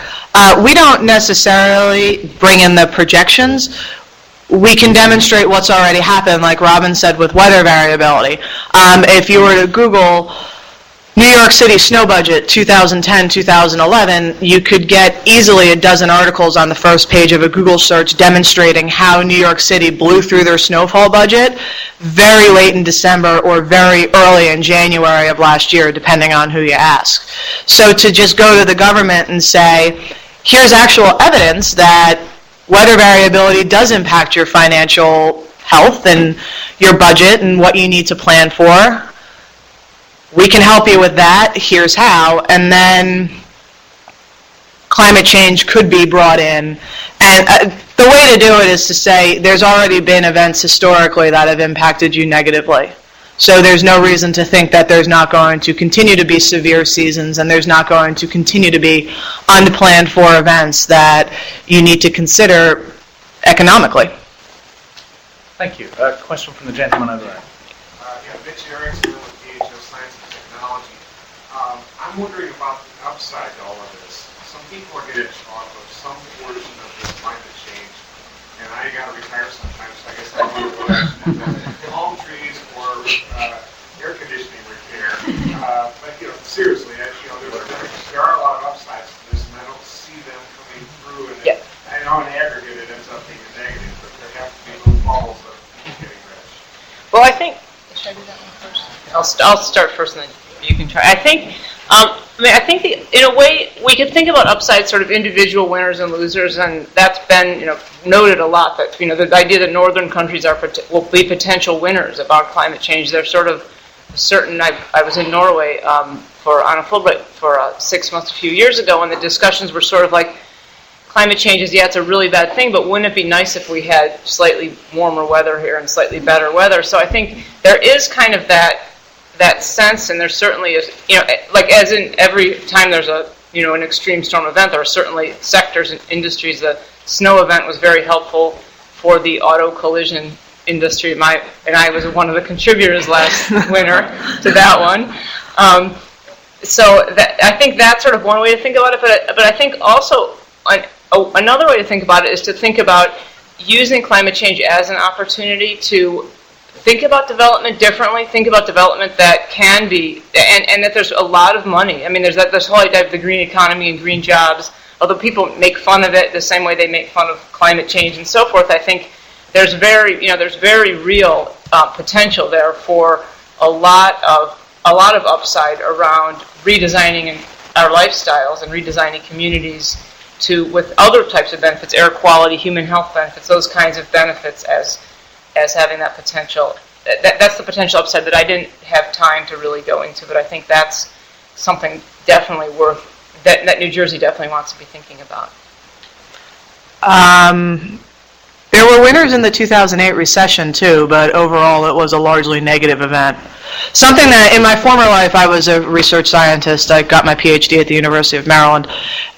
we don't necessarily bring in the projections. We can demonstrate what's already happened, like Robin said, with weather variability. If you were to Google New York City snow budget 2010-2011, you could get easily a dozen articles on the first page of a Google search demonstrating how New York City blew through their snowfall budget very late in December or very early in January of last year, depending on who you ask. So to just go to the government and say, here's actual evidence that weather variability does impact your financial health and your budget and what you need to plan for. We can help you with that. Here's how. And then climate change could be brought in. And the way to do it is to say there's already been events historically that have impacted you negatively. So there's no reason to think that there's not going to continue to be severe seasons and there's not going to continue to be unplanned for events that you need to consider economically. Thank you. A question from the gentleman over there. Mitch Erickson with DHS Science and Technology. I'm wondering about the upside to all of this. Some people are getting off of some portion of this climate change, and I got to retire sometimes, so I guess I want to go back to palm trees or air conditioning repair. But seriously, there are a lot of upsides to this, and I don't see them coming through. And I know in aggregate it ends up being a negative, but there have to be little bubbles of people getting rich. Well, I think. Should I do that one first? I'll start first, and then you can try. I think in a way we could think about upside sort of individual winners and losers, and that's been noted a lot. That the idea that northern countries will be potential winners about climate change. They're sort of certain. I was in Norway on a Fulbright for 6 months a few years ago, and the discussions were sort of like, climate change is, it's a really bad thing, but wouldn't it be nice if we had slightly warmer weather here and slightly better weather? So I think there is kind of that sense, and there certainly is, like as in every time there's a an extreme storm event. There are certainly sectors and industries. The snow event was very helpful for the auto collision industry. And I was one of the contributors last winter to that one. I think that's sort of one way to think about it. But I think also another way to think about it is to think about using climate change as an opportunity to think about development differently, think about development that can be, and that there's a lot of money. I mean, there's this whole idea of the green economy and green jobs, although people make fun of it the same way they make fun of climate change and so forth. I think there's very real potential there for a lot of upside around redesigning our lifestyles and redesigning communities with other types of benefits, air quality, human health benefits, those kinds of benefits as having that potential. That's the potential upside that I didn't have time to really go into, but I think that's something definitely that New Jersey definitely wants to be thinking about. There were winners in the 2008 recession too, but overall it was a largely negative event. Something that in my former life, I was a research scientist. I got my PhD at the University of Maryland.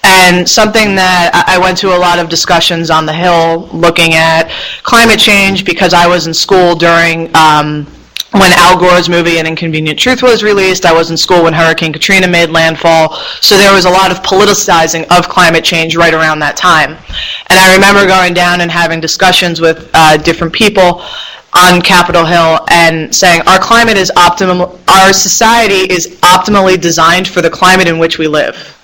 And something that I went to a lot of discussions on the Hill looking at climate change because I was in school during when Al Gore's movie An Inconvenient Truth was released. I was in school when Hurricane Katrina made landfall. So there was a lot of politicizing of climate change right around that time. And I remember going down and having discussions with different people on Capitol Hill and saying our climate is our society is optimally designed for the climate in which we live.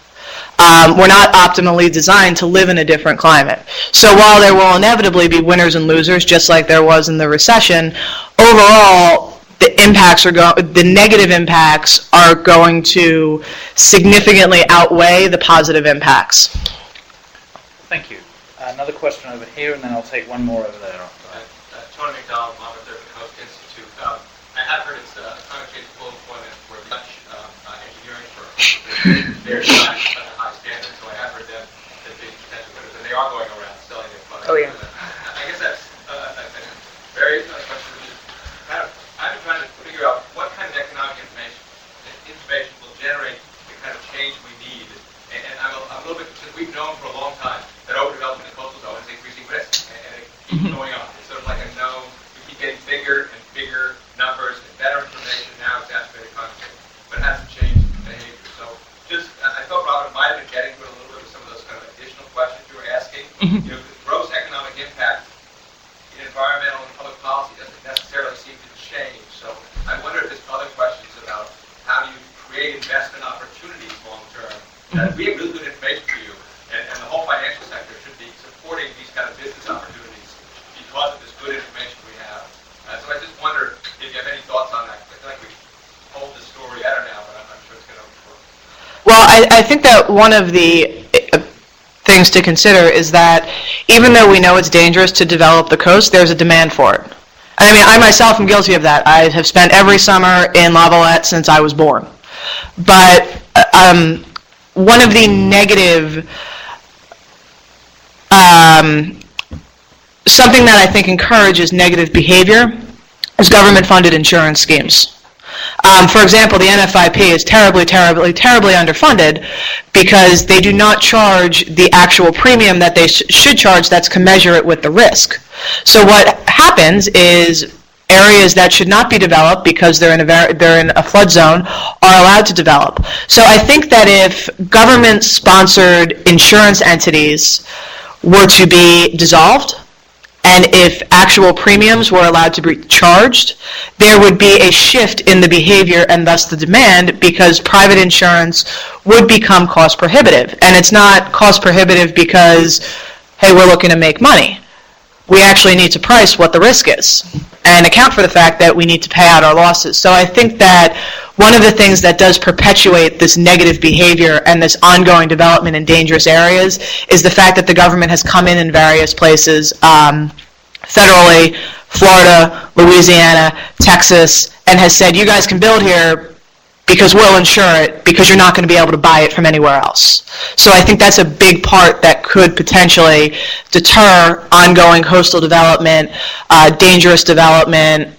We're not optimally designed to live in a different climate. So while there will inevitably be winners and losers, just like there was in the recession, overall the negative impacts are going to significantly outweigh the positive impacts. Thank you. Another question over here, and then I'll take one more over there. Tony McDonald, monitor at the Coast Institute. I have heard it's climate change full employment for Dutch engineering firms. They're not at a high standard, so I have heard them as being potential winners, and they are going around selling their products. Oh, yeah. I guess that's a very question. I've been trying to figure out what kind of economic information will generate the kind of change we need. And I'm a little bit, because we've known for a long time that overdevelopment in coastal zones is increasing risk, and it keeps going on. It's sort of like a known, we keep getting bigger and bigger numbers and better information now, exacerbated climate change, but it hasn't changed behavior. So I thought Robin might have been getting to it a little bit with some of those kind of additional questions you were asking. The gross economic impact in environmental and public policy doesn't necessarily seem to change. So I wonder if there's other questions about how do you create investment opportunities long term. We have really good information for you, and the whole financial sector should be supporting these kind of business opportunities because of this good information we have. So I just wonder if you have any thoughts on that. I feel like we told the story better now, but I'm sure it's going to work. Well, I think that one of the things to consider is that even though we know it's dangerous to develop the coast, there's a demand for it. I mean, I myself am guilty of that. I have spent every summer in La Valette since I was born. But one of the negative, something that I think encourages negative behavior is government-funded insurance schemes. For example, the NFIP is terribly, terribly, terribly underfunded because they do not charge the actual premium that they should charge that's commensurate with the risk. So what happens is areas that should not be developed because they're in a flood zone are allowed to develop. So I think that if government-sponsored insurance entities were to be dissolved, and if actual premiums were allowed to be charged, there would be a shift in the behavior and thus the demand because private insurance would become cost prohibitive. And it's not cost prohibitive because, hey, we're looking to make money. We actually need to price what the risk is and account for the fact that we need to pay out our losses. So I think that one of the things that does perpetuate this negative behavior and this ongoing development in dangerous areas is the fact that the government has come in various places, federally, Florida, Louisiana, Texas, and has said, you guys can build here because we'll insure it because you're not going to be able to buy it from anywhere else. So I think that's a big part that could potentially deter ongoing coastal development, dangerous development,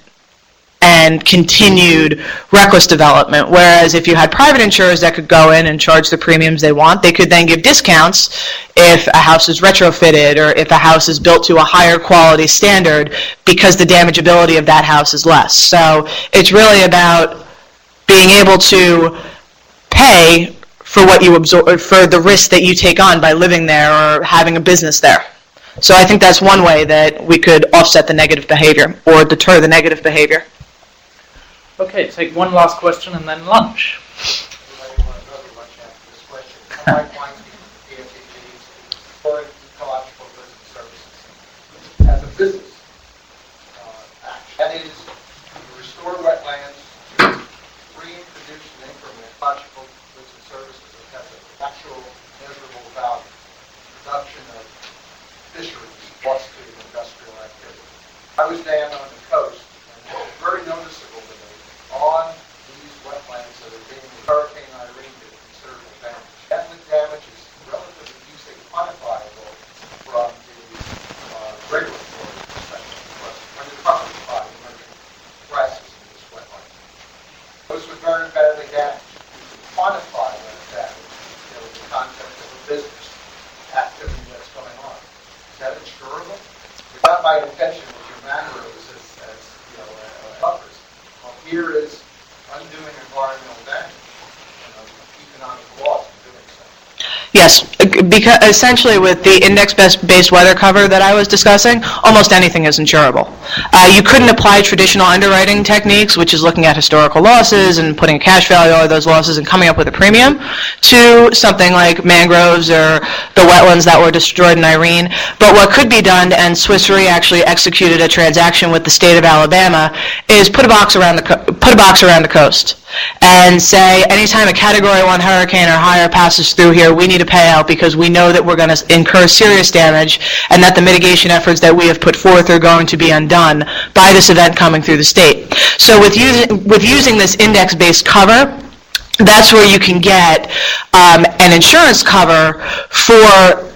and continued reckless development. Whereas if you had private insurers that could go in and charge the premiums they want, they could then give discounts if a house is retrofitted or if a house is built to a higher quality standard because the damageability of that house is less. So it's really about being able to pay for what you absorb, for the risk that you take on by living there or having a business there. So I think that's one way that we could offset the negative behavior or deter the negative behavior. Okay, take one last question and then lunch. Everybody want to go to lunch after this question. My point is PSEG's Historic Ecological Goods and Services as a business action. That is to restore wetlands, to reintroduce and increment ecological goods and services that have an actual measurable value. Production of fisheries, plus to industrial activity. I was down on the coast, and it was very noticeable to me on these wetlands that are being Hurricane Irene did considerable damage. And the damage is relatively easily quantifiable from the regulatory perspective, because under the property by emerging grasses in this wetland. Those were very badly damaged. You can quantify that damage, in the context of a business activity that's going on. Is that insurable? It's not my intention with your mangroves as buffers. Well, here is undoing environmental damage, economic loss in doing so. Yes, because essentially with the index-based weather cover that I was discussing, almost anything is insurable. You couldn't apply traditional underwriting techniques, which is looking at historical losses and putting a cash value on those losses and coming up with a premium, to something like mangroves or the wetlands that were destroyed in Irene. But what could be done, and Swiss Re actually executed a transaction with the state of Alabama, is put a box around the coast and say anytime a Category 1 hurricane or higher passes through here, we need a payout because we know that we're going to incur serious damage and that the mitigation efforts that we have put forth are going to be undone by this event coming through the state. So with using this index-based cover, that's where you can get an insurance cover for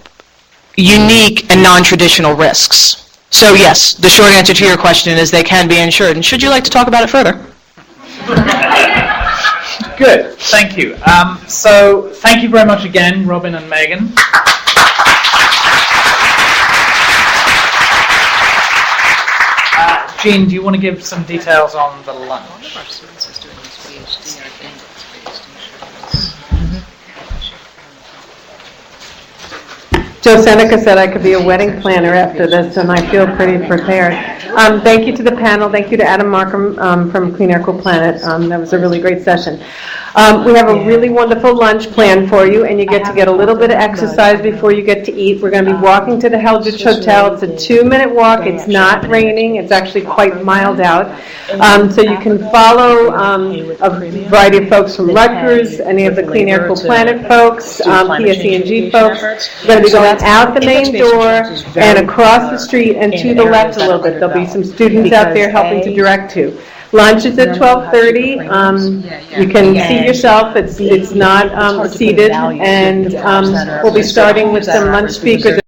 unique and non-traditional risks. So yes, the short answer to your question is they can be insured. And should you like to talk about it further? Good, thank you. So thank you very much again, Robin and Megan. Jean, do you want to give some details on the lunch? Joe Seneca said I could be a wedding planner after this, and I feel pretty prepared. Thank you to the panel. Thank you to Adam Markham from Clean Air Cool Planet. That was a really great session. We have a really wonderful lunch planned for you, and you get to get a little bit of exercise before you get to eat. We're going to be walking to the Heldrich Hotel. It's a 2-minute walk. It's not raining. It's actually quite mild out. So you can follow a variety of folks from Rutgers, any of the Clean Air Cool Planet folks, PSE&G folks. We're going to be going out the main door and across the street and to the left a little bit. There'll be some students out there helping to direct to. Lunch is at 12:30. You can seat yourself. It's not seated, and we'll be starting with some lunch speakers.